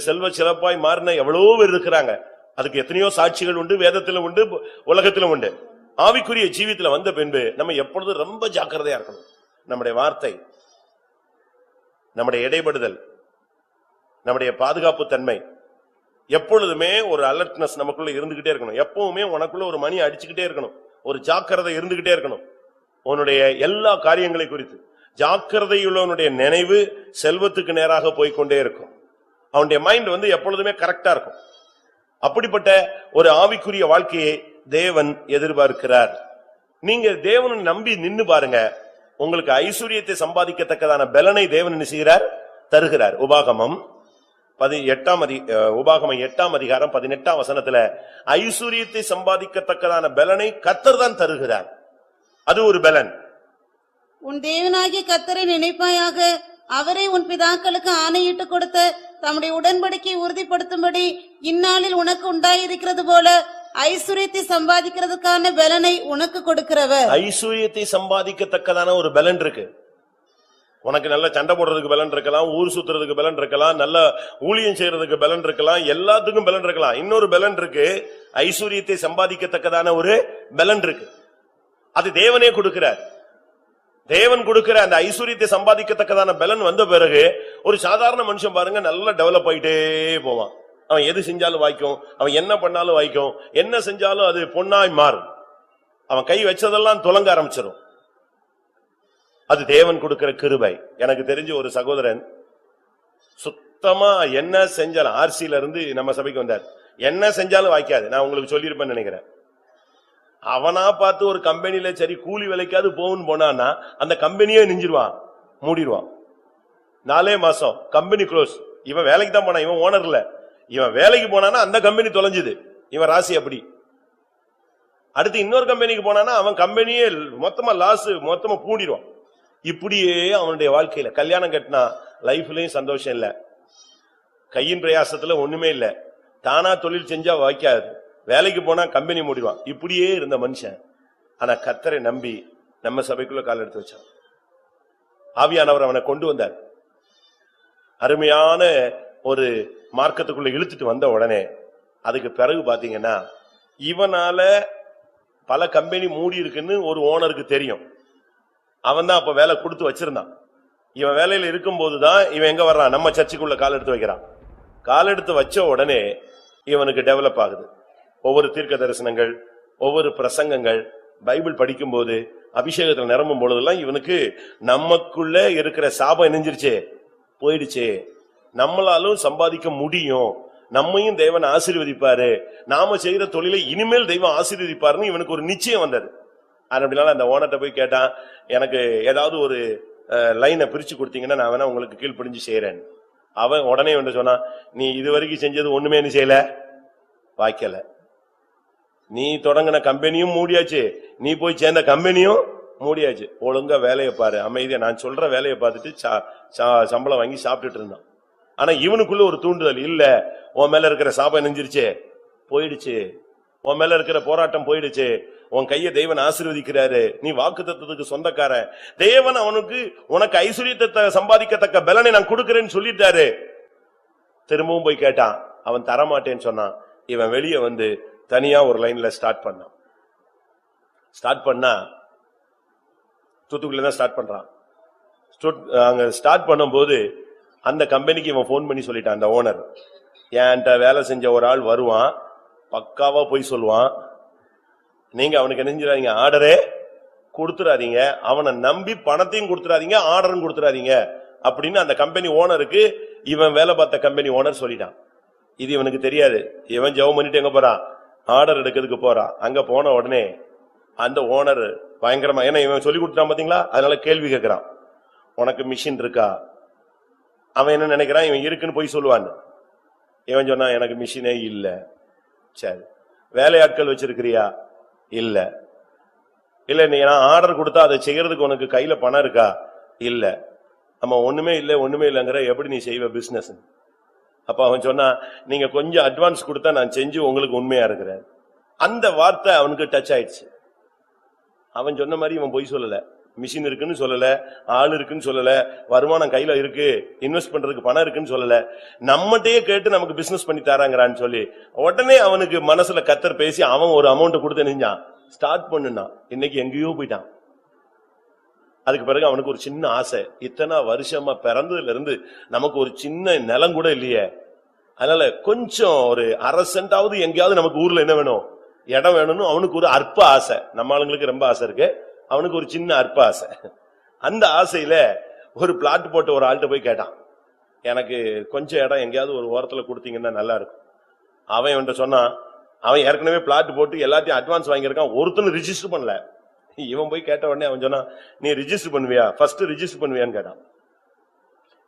செல்வ சிறப்பாய் மாறின எவ்வளவோ பேர் இருக்கிறாங்க. அதுக்கு எத்தனையோ சாட்சிகள் உண்டு, வேதத்திலும் உண்டு, உலகத்திலும் உண்டு. ஆவிக்குரிய ஜீவியத்துல வந்த பின்பு நம்ம எப்பொழுதும் ரொம்ப ஜாக்கிரதையா இருக்கணும். நம்முடைய வார்த்தை, நம்முடைய இடைபடுதல், நம்முடைய பாதுகாப்பு தன்மை, எப்பொழுதுமே ஒரு அலர்ட்னஸ் நமக்குள்ள இருந்துகிட்டே இருக்கணும். எப்பவுமே உனக்குள்ள ஒரு மணி அடிச்சுக்கிட்டே இருக்கணும், ஒரு ஜாக்கிரதை இருந்துகிட்டே இருக்கணும். உன்னுடைய எல்லா காரியங்களை குறித்து ஜாக்கிரதையுள்ளவனுடைய நினைவு செல்வத்துக்கு நேராக போய்கொண்டே இருக்கும். அவனுடைய மைண்ட் எப்பொழுதுமே கரெக்டா இருக்கும். அப்படிப்பட்ட ஒரு ஆவிக்குரிய வாழ்க்கையை தேவன் எதிர்பார்க்கிறார். நீங்க தேவனை நம்பி நின்னு பாருங்க, உங்களுக்கு ஐஸ்வர்யத்தை சம்பாதிக்கத்தக்கதான பலனை தேவன் என்ன செய்கிறார், தருகிறார். உபாகமம் 8ஆம் அதிகாரம் 18ஆம் வசனத்துல ஐஸ்வர்யத்தை சம்பாதிக்கத்தக்கதான பலனை கர்த்தர் தான் தருகிறார். அது ஒரு பலன். உன் தேவனாகிய கர்த்தரை நினைப்பாயாக, அவரே உன் பிதாக்களுக்கு ஆணையிட்டு கொடுத்த தம்முடைய உடன்படிக்கை உறுதிப்படுத்தும்படி இந்நாளில் உனக்கு உண்டாயிருக்கிறது போல ஐசுரியத்தை சம்பாதிக்கிறதுக்கான பலனை உனக்கு கொடுக்கிறவர். ஐஸ்வர்யத்தை சம்பாதிக்கத்தக்கதான ஒரு பலன் இருக்கு. உனக்கு நல்ல சண்டை போடுறதுக்கு பலன் இருக்கலாம், ஊர் சுத்துறதுக்கு பலன் இருக்கலாம், நல்ல ஊழியம் செய்யறதுக்கு பலன் இருக்கலாம், எல்லாத்துக்கும் பலன் இருக்கலாம். இன்னொரு பலன் இருக்கு, ஐஸ்வர்யத்தை சம்பாதிக்கத்தக்கதான ஒரு பலன் இருக்கு. அது தேவனே கொடுக்கிறார். தேவன் கொடுக்கிற அந்த ஐஸ்வர்யத்தை சம்பாதிக்கத்தக்கதான பலன் வந்த பிறகு ஒரு சாதாரண மனுஷன் பாருங்க நல்லா டெவலப் ஆயிட்டே போவான். அவன் எது செஞ்சாலும் வாய்க்கும், அவன் என்ன பண்ணாலும் வாய்க்கும், என்ன செஞ்சாலும் அது பொன்னாய் மாறும். அவன் கை வச்சதெல்லாம் துலங்க ஆரம்பிச்சிடும். அது தேவன் கொடுக்கிற கிருபை. எனக்கு தெரிஞ்ச ஒரு சகோதரன் சுத்தமா என்ன செஞ்சாலும், ஆர்சியில இருந்து நம்ம சபைக்கு வந்தார், என்ன செஞ்சாலும் வாய்க்காது. நான் உங்களுக்கு சொல்லியிருப்பேன்னு நினைக்கிறேன். அவனா பார்த்து ஒரு கம்பெனில சரி கூலி வேலைக்காவது போகுன்னு போனான்னா அந்த கம்பெனியே நெஞ்சிருவான், மூடிடுவான். 4 மாசம் கம்பெனி க்ளோஸ். இவன் வேலைக்கு தான் போனான், இவன் ஓனர் இல்ல. இவன் வேலைக்கு போனானா அந்த கம்பெனி தொலைஞ்சுது. இவன் ராசி அப்படி. அடுத்து இன்னொரு கம்பெனிக்கு போனானா அவன் கம்பெனியே மொத்தமா லாஸ், மொத்தமா பூண்டிடுவான். இப்படியே அவனுடைய வாழ்க்கையில கல்யாணம் கட்டினா லைஃப்லயும் சந்தோஷம் இல்ல, கையின் பிரயாசத்துல ஒண்ணுமே இல்ல, தானா தொழில் செஞ்சா வாய்க்காது, வேலைக்கு போனா கம்பெனி மூடிடுவான். இப்படியே இருந்த மனுஷன் ஆனா கர்த்தரை நம்பி நம்ம சபைக்குள்ள கால் எடுத்து வச்சான். ஆவியானவர் அவனை கொண்டு வந்தார். அருமையான ஒரு மார்க்கத்துக்குள்ள இழுத்துட்டு வந்த உடனே அதுக்கு பிறகு பாத்தீங்கன்னா இவனால பல கம்பெனி மூடி இருக்குன்னு ஒரு ஓனருக்கு தெரியும். அவன் தான் அப்ப வேலை கொடுத்து வச்சிருந்தான். இவன் வேலையில இருக்கும் போதுதான் இவன் எங்க வர்றான், நம்ம சர்ச்சுக்குள்ள கால் எடுத்து வைக்கிறான். கால் எடுத்து வச்ச உடனே இவனுக்கு டெவலப் ஆகுது. ஒவ்வொரு தீர்க்க தரிசனங்கள், ஒவ்வொரு பிரசங்கங்கள், பைபிள் படிக்கும் போது, அபிஷேகத்தில் நிரம்பும் பொழுதெல்லாம் இவனுக்கு நமக்குள்ள இருக்கிற சாபம் இணைஞ்சிருச்சே, போயிடுச்சே, நம்மளாலும் சம்பாதிக்க முடியும், நம்மையும் தேவன் ஆசீர்வதிப்பாரு, நாம செய்யற தொழிலை இனிமேல் தெய்வம் ஆசீர்வதிப்பாருன்னு இவனுக்கு ஒரு நிச்சயம் வந்தது. அப்படினால அந்த ஓனர்ட்ட போய் கேட்டான், எனக்கு ஏதாவது ஒரு லைனை பிரிச்சு கொடுத்தீங்கன்னா நான் வேணா உங்களுக்கு கீழ்ப்படிஞ்சு செய்யறேன். அவன் உடனே வந்து சொன்னான், நீ இதுவரைக்கும் செஞ்சது ஒண்ணுமே நீ செய்யல, வாய்க்கல. நீ தொடங்கின கம்பெனியும் மூடியாச்சு, நீ போய் சேர்ந்த கம்பெனியும் மூடியாச்சு. ஒழுங்கா வேலையை பாரு, அமைதியா நான் சொல்ற வேலையை பார்த்துட்டு சம்பளம் வாங்கி சாப்பிட்டுட்டு இருந்தான். ஆனா இவனுக்குள்ள ஒரு தூண்டுதல் இல்ல, உன் மேல இருக்கிற சாபம் நெஞ்சிருச்சு, போயிடுச்சு, உன் மேல இருக்கிற போராட்டம் போயிடுச்சு, உன் கையை தேவன் ஆசீர்வதிக்கிறாரு, நீ வாக்குத்தத்தத்துக்கு சொந்தக்காரன், தேவன் அவனுக்கு உனக்கு ஐஸ்வர்யத்தை சம்பாதிக்கத்தக்க பலனை நான் கொடுக்கிறேன்னு சொல்லிட்டாரு. திரும்பவும் போய் கேட்டான், அவன் தரமாட்டேன்னு சொன்னான். இவன் வெளியே வந்து தனியா ஒரு லைன்ல ஸ்டார்ட் பண்ணான். ஸ்டார்ட் பண்ணா தூத்துக்குடியில தான் ஸ்டார்ட் பண்றான். அங்க ஸ்டார்ட் பண்ணும்போது அந்த கம்பெனிக்கு இவன் போன் பண்ணி சொல்லிட்டான், அந்த ஓனர், என்கிட்ட வேலை செஞ்ச ஒரு ஆள் வருவான், பக்காவா போய் சொல்லுவான், நீங்க அவனுக்கு என்ன செஞ்சிடாதீங்க, ஆர்டரே கொடுத்துடாதீங்க, அவனை நம்பி பணத்தையும் கொடுத்துடாதீங்க, ஆர்டரும் கொடுத்துடாதீங்க அப்படின்னு அந்த கம்பெனி ஓனருக்கு இவன் வேலை பார்த்த கம்பெனி ஓனர் சொல்லிட்டான். இது இவனுக்கு தெரியாது. இவன் ஜெபம் பண்ணிட்டு எங்க போறான், ஆர்டர் எடுக்கிறதுக்கு போறான். அங்க போன உடனே அந்த ஓனர் பயங்கரமா, ஏன்னா இவன் சொல்லி கொடுத்தான் பாத்தீங்களா, அதனால கேள்வி கேட்கிறான், உனக்கு மிஷின் இருக்கா? அவன் என்ன நினைக்கிறான், இவன் இருக்குன்னு போய் சொல்லுவான். இவன் சொன்னா, எனக்கு மிஷினே இல்ல. சரி, வேலையாட்கள் வச்சிருக்கிறியா? இல்ல. இல்ல, நீ ஆர்டர் கொடுத்தா அதை செய்யறதுக்கு உனக்கு கையில பணம் இருக்கா? இல்ல. ஆமா, ஒண்ணுமே இல்ல, ஒண்ணுமே இல்லங்கிற, எப்படி நீ செய்வ பிசினஸ்? அப்ப அவன் சொன்னா, நீங்க கொஞ்சம் அட்வான்ஸ் கொடுத்தா நான் செஞ்சு உங்களுக்கு உண்மையா இருக்கிறேன். அந்த வார்த்தை அவனுக்கு டச் ஆயிடுச்சு. அவன் சொன்ன மாதிரி இவன் பொய் சொல்லல, மிஷின் இருக்குன்னு சொல்லல, ஆள் இருக்குன்னு சொல்லல, வருமானம் கையில இருக்கு, இன்வெஸ்ட் பண்றதுக்கு பணம் இருக்குன்னு சொல்லல, நம்மகிட்டயே கேட்டு நமக்கு பிசினஸ் பண்ணி தராங்கறான்னு சொல்லி உடனே அவனுக்கு மனசுல கர்த்தர் பேசி அவன் ஒரு அமௌண்ட் கொடுத்து நினைஞ்சான், ஸ்டார்ட் பண்ணுனா. இன்னைக்கு எங்கேயோ போயிட்டான். அதுக்கு பிறகு அவனுக்கு ஒரு சின்ன ஆசை, இத்தனை வருஷமா பிறந்ததுல இருந்து நமக்கு ஒரு சின்ன நிலம் கூட இல்லையே, அதனால கொஞ்சம் ஒரு அரசண்டாவது எங்கேயாவது நமக்கு ஊர்ல என்ன வேணும், இடம் வேணும்னு அவனுக்கு ஒரு அற்ப ஆசை. நம்ம ஆளுங்களுக்கு ரொம்ப ஆசை இருக்கு, அவனுக்கு ஒரு சின்ன அற்ப ஆசை. அந்த ஆசையில ஒரு பிளாட் போட்டு ஒரு ஆள்கிட்ட போய் கேட்டான், எனக்கு கொஞ்சம் இடம் எங்கேயாவது ஒரு ஓரத்துல கொடுத்தீங்கன்னா நல்லா இருக்கும். அவன் இவன்ட்ட சொன்னான், அவன் ஏற்கனவே பிளாட் போட்டு எல்லாத்தையும் அட்வான்ஸ் வாங்கியிருக்கான், ஒருத்தனும் ரிஜிஸ்டர் பண்ணல. இவன் போய் கேட்ட உடனே அவன் சொன்னா, நீ ரிஜிஸ்டர் பண்ணுவியா, ஃபர்ஸ்ட் ரிஜிஸ்டர் பண்ணுவியான்னு கேட்டான்.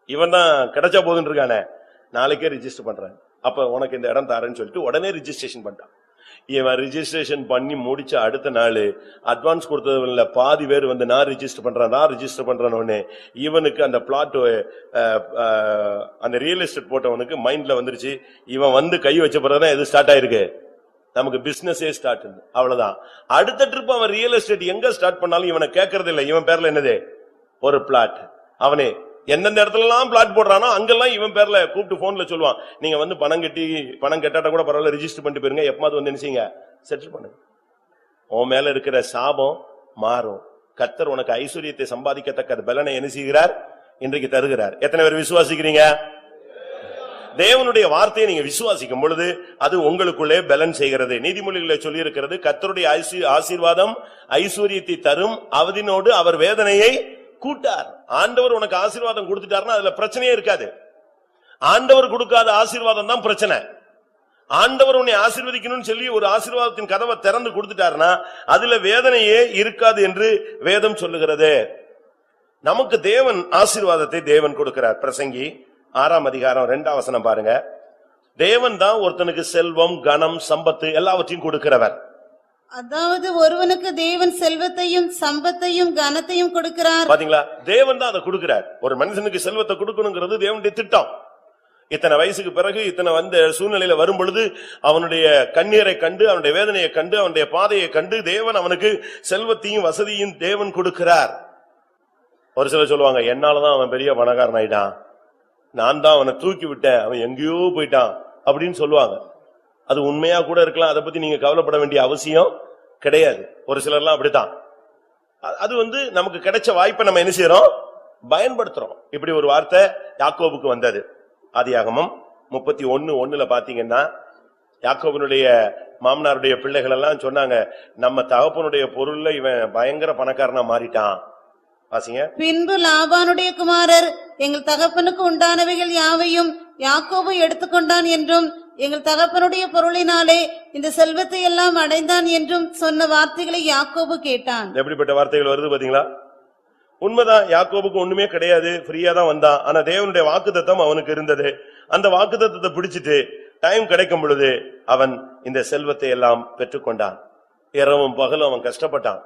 இவன் தான் கிடைச்சா போதுன்னு இருக்கானே, நாளைக்கே ரிஜிஸ்டர் பண்றேன், அப்ப உனக்கு இந்த இடம் தாரேன்னு சொல்லிட்டு உடனே ரிஜிஸ்ட்ரேஷன் பண்ணிட்டான். இவன் ரிஜிஸ்ட்ரேஷன் பண்ணி முடிச்ச அடுத்த நாள் அட்வான்ஸ் கொடுத்ததுல பாதி பேர் வந்து நான் ரிஜிஸ்டர் பண்றேன்னு இவனுக்கு அந்த பிளாட் அந்த ரியல் எஸ்டேட் போட்டவனுக்கு மைண்ட்ல வந்துருச்சு. இவன் வந்து கை வச்ச பிறகுதான் எது ஸ்டார்ட் ஆயிருக்கு, நமக்கு பிசினஸே ஸ்டார்ட். அவ்வளவுதான். அடுத்த ட்ரிப் அவன் ரியல் எஸ்டேட் எங்க ஸ்டார்ட் பண்ணாலும் இவனை கேட்கறது இல்லை. இவன் பேர்ல என்னது, ஒரு பிளாட். அவனே எந்தெந்த இடத்துல எல்லாம் பிளாட் போடுறானோ அங்கெல்லாம் இவன் பேர்ல கூப்பிட்டு போன்ல சொல்லுவான், நீங்க வந்து பணம் கட்டாட்ட கூட பரவாயில்ல, ரிஜிஸ்டர் பண்ணிட்டு போயிருங்க, எப்பமாவது வந்து நினைச்சீங்க செட்டில் பண்ணுங்க. உன் மேல இருக்கிற சாபம் மாறும். கர்த்தர் உனக்கு ஐஸ்வர்யத்தை சம்பாதிக்கத்தக்க பலனை என்ன செய்கிறார், இன்றைக்கு தருகிறார். எத்தனை பேர் விசுவாசிக்கிறீங்க? தேவனுடைய வார்த்தையை நீங்க விசுவாசிக்கும் பொழுது அது உங்களுக்குள்ளே பலன் செய்கிறது. நீதிமொழிகளை சொல்லி இருக்கிறது, கர்த்தருடைய ஆசீர்வாதம் ஐஸ்வர்யத்தை தரும், அவதினோடு அவர் வேதனையை கூட்டார். ஆண்டவர் உனக்கு ஆசீர்வாதம் கொடுத்துட்டாருன்னா அதுல பிரச்சனையே இருக்காது. ஆண்டவர் கொடுக்காத ஆசீர்வாதம் தான் பிரச்சனை. ஆண்டவர் உன்னை ஆசீர்வதிக்கணும்னு சொல்லி ஒரு ஆசீர்வாதத்தின் கதவை திறந்து கொடுத்துட்டாருன்னா அதுல வேதனையே இருக்காது என்று வேதம் சொல்லுகிறது. நமக்கு தேவன் ஆசீர்வாதத்தை தேவன் கொடுக்கிறார். பிரசங்கி 6ஆம் அதிகாரம் 2ஆம் வசனம் பாருங்க. தேவன் தான் ஒருத்தனுக்கு செல்வம், கனம், சம்பத்து எல்லாவற்றையும் கொடுக்கிறவர். அதாவது ஒருவனுக்கு தேவன் செல்வத்தையும் சம்பத்தையும் கனத்தையும் கொடுக்கிறார். பாத்தீங்களா, தேவன் தான் அதை கொடுக்கிறார். ஒரு மனுஷனுக்கு செல்வத்தை கொடுக்கணுங்கிறது தேவனுடைய திட்டம். இத்தனை வயசுக்கு பிறகு இத்தனை வந்த சூழ்நிலையில வரும் பொழுது அவனுடைய கண்ணீரை கண்டு, அவனுடைய வேதனையை கண்டு, அவனுடைய பாதையை கண்டு தேவன் அவனுக்கு செல்வத்தையும் வசதியும் தேவன் கொடுக்கிறார். ஒரு சிலர் சொல்லுவாங்க, என்னாலதான் அவன் பெரிய பணக்காரன் ஆயிட்டான், நான் தான் அவனை தூக்கி விட்டேன், அவன் எங்கேயோ போயிட்டான் அப்படின்னு சொல்லுவாங்க. அது உண்மையா கூட இருக்கலாம். அதை பத்தி நீங்க கவலைப்பட வேண்டிய அவசியம் கிடையாது. ஒரு சிலர்லாம் அப்படித்தான். அது நமக்கு கிடைச்ச வாய்ப்பை நம்ம என்ன செய்யறோம், பயன்படுத்துறோம். இப்படி ஒரு வார்த்தை யாக்கோபுக்கு வந்தது. ஆதியாகமம் 31:1 பாத்தீங்கன்னா, யாக்கோபனுடைய மாமனாருடைய பிள்ளைகள் எல்லாம் சொன்னாங்க, நம்ம தகப்பனுடைய பொருள்ல இவன் பயங்கர பணக்காரனா மாறிட்டான். வாசிங்க. பின்பு லாபானுடைய குமாரர் எங்கள் தகப்பனுக்கு உண்டானவைகள் யாவையும் யாக்கோபு எடுத்துக்கொண்டான் என்றும், எங்கள் தகப்பனுடைய பொருளினாலே இந்த செல்வத்தை எல்லாம் அடைந்தான் என்றும் சொன்ன வார்த்தைகளை யாக்கோபு கேட்டான். எப்படிப்பட்ட வார்த்தைகள் வருது பாத்தீங்களா? உண்மைதான், யாக்கோபுக்கு ஒண்ணுமே கிடையாது, ஃப்ரீயா தான் வந்தான். ஆனா தேவனுடைய வாக்குத்தத்தம் அவனுக்கு இருந்தது. அந்த வாக்குத்தத்தத்தை பிடிச்சிட்டு டைம் கிடைக்கும் பொழுது அவன் இந்த செல்வத்தை எல்லாம் பெற்றுக்கொண்டான். இரவும் பகலும் அவன் கஷ்டப்பட்டான்.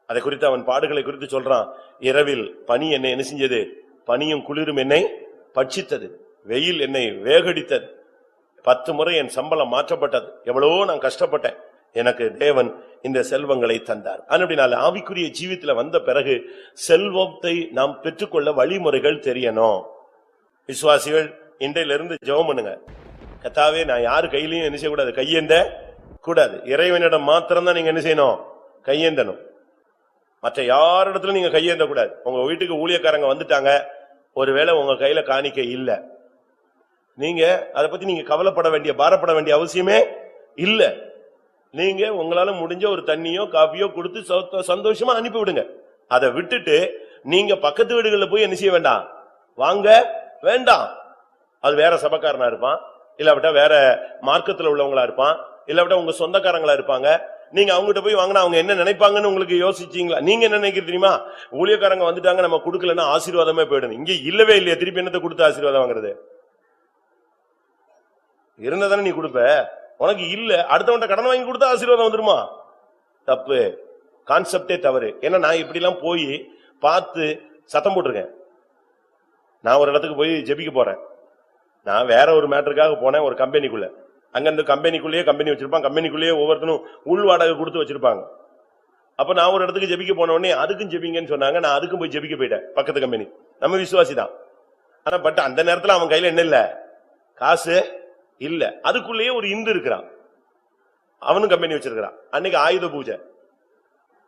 அதை குறித்து அவன் பாடுகளை குறித்து சொல்றான். இரவில் பனி என்னை என்ன செஞ்சது, பனியும் குளிரும் என்னை பட்சித்தது, வெயில் என்னை வேகடித்தது, 10 முறை என் சம்பளம் மாற்றப்பட்டது, எவ்வளவோ நான் கஷ்டப்பட்டேன், எனக்கு தேவன் இந்த செல்வங்களை தந்தார். அப்படினால ஆவிக்குரிய ஜீவித்துல வந்த பிறகு செல்வத்தை நாம் பெற்றுக்கொள்ள வழிமுறைகள் தெரியணும். விசுவாசிகள் இன்றையிலிருந்து ஜெபம் பண்ணுங்க. கர்த்தாவே, நான் யாரு கையிலையும் என்ன செய்யக்கூடாது, கையேந்த கூடாது. இறைவனிடம் மாத்திரம்தான் நீங்க என்ன செய்யணும், கையேந்தணும். மற்ற யாரிடத்துல நீங்க கையேந்த கூடாது. உங்க வீட்டுக்கு ஊழியக்காரங்க வந்துட்டாங்க, ஒருவேளை உங்க கையில காணிக்கை இல்ல, நீங்க அதை பத்தி நீங்க கவலைப்பட வேண்டிய, பாரப்பட வேண்டிய அவசியமே இல்ல. நீங்க உங்களால முடிஞ்ச ஒரு தண்ணியோ காபியோ கொடுத்து சந்தோஷமா அனுப்பி விடுங்க. அதை விட்டுட்டு நீங்க பக்கத்து வீடுகளில் போய் என்ன செய்ய வேண்டாம், வாங்க வேண்டாம். அது வேற சபக்காரனா இருப்பான், இல்லாவிட்டா வேற மார்க்கத்துல உள்ளவங்களா இருப்பான், இல்லாவிட்டா உங்க சொந்தக்காரங்களா இருப்பாங்க. நீங்க அவங்ககிட்ட போய் வாங்கினா அவங்க என்ன நினைப்பாங்கன்னு உங்களுக்கு யோசிச்சீங்களா? நீங்க என்ன நினைக்கிறீங்க தெரியுமா, ஊழியக்காரங்க வந்துட்டாங்க நம்ம கொடுக்கலன்னா ஆசீர்வாதமே போயிடும். இங்க இல்லவே இல்லையா, திருப்பி என்னத்தை கொடுத்து ஆசீர்வாதம் வாங்குறது? இருந்ததானே நீ கொடுப்ப, உனக்கு இல்ல, அடுத்தவன்ட்ட கடன் வாங்கி கொடுத்தா ஆசீர்வாதம் வந்துருமா? தப்பு, கான்செப்டே தவறு. ஏன்னா நான் இப்படி எல்லாம் போய் பார்த்து சத்தம் போட்டிருக்கேன். நான் ஒரு இடத்துக்கு போய் ஜெபிக்க போறேன், நான் வேற ஒரு மேட்டருக்காக போனேன், ஒரு கம்பெனிக்குள்ள. அங்க இந்த கம்பெனிக்குள்ளேயே கம்பெனி வச்சிருப்பாங்க, கம்பெனிக்குள்ளேயே ஒவ்வொருத்தனும் உள் வாடகை கொடுத்து வச்சிருப்பாங்க. அப்ப நான் ஒரு இடத்துக்கு ஜெபிக்க போன உடனே அதுக்கும் ஜெபிங்கன்னு சொன்னாங்க, நான் அதுக்கும் போய் ஜெபிக்க போயிட்டேன். பக்கத்து கம்பெனி, நம்ம விசுவாசி தான், ஆனா பட் அந்த நேரத்துல அவன் கையில என்ன இல்ல, காசு இல்ல. அதுக்குள்ளேயே ஒரு இந்து இருக்கிறான், அவனும் கம்பெனி வச்சிருக்கிறான். அன்னைக்கு ஆயுத பூஜை,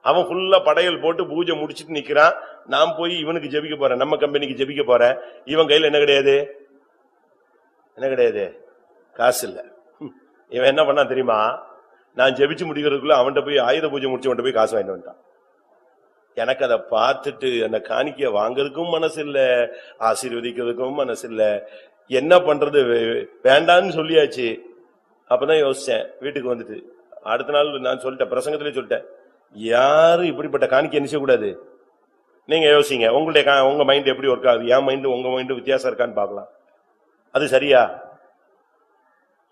அவன் ஃபுல்லா படையல் போட்டு பூஜை முடிச்சிட்டு நிக்கிறான். நான் போய் இவனுக்கு ஜெபிக்க போறேன், நம்ம கம்பெனிக்கு ஜெபிக்க போறேன். இவன் கையில என்ன கிடையாது, என்ன கிடையாது, காசு இல்ல. இவன் என்ன பண்ணா தெரியுமா, நான் ஜெபிச்சு முடிக்கிறதுக்குள்ள அவன்கிட்ட போய் ஆயுத பூஜை முடிச்சு போய் காசு வாங்கிட்டு வந்துட்டான். எனக்கு அதை பார்த்துட்டு அந்த காணிக்கைய வாங்கறதுக்கும் மனசு இல்ல, ஆசீர்வதிக்கிறதுக்கும் மனசு இல்ல. என்ன பண்றது, வேண்டான்னு சொல்லியாச்சு. அப்பதான் யோசிச்சேன், வீட்டுக்கு வந்துட்டு அடுத்த நாள் நான் சொல்லிட்டேன், பிரசங்கத்திலே சொல்லிட்டேன், யாரும் இப்படிப்பட்ட காணிக்கை என்ன செய்யக்கூடாது. நீங்க யோசிங்க, உங்க மைண்ட் எப்படி ஒர்க் ஆகுது, என் மைண்ட் உங்க மைண்ட் வித்தியாசம் இருக்கான்னு பாக்கலாம். அது சரியா?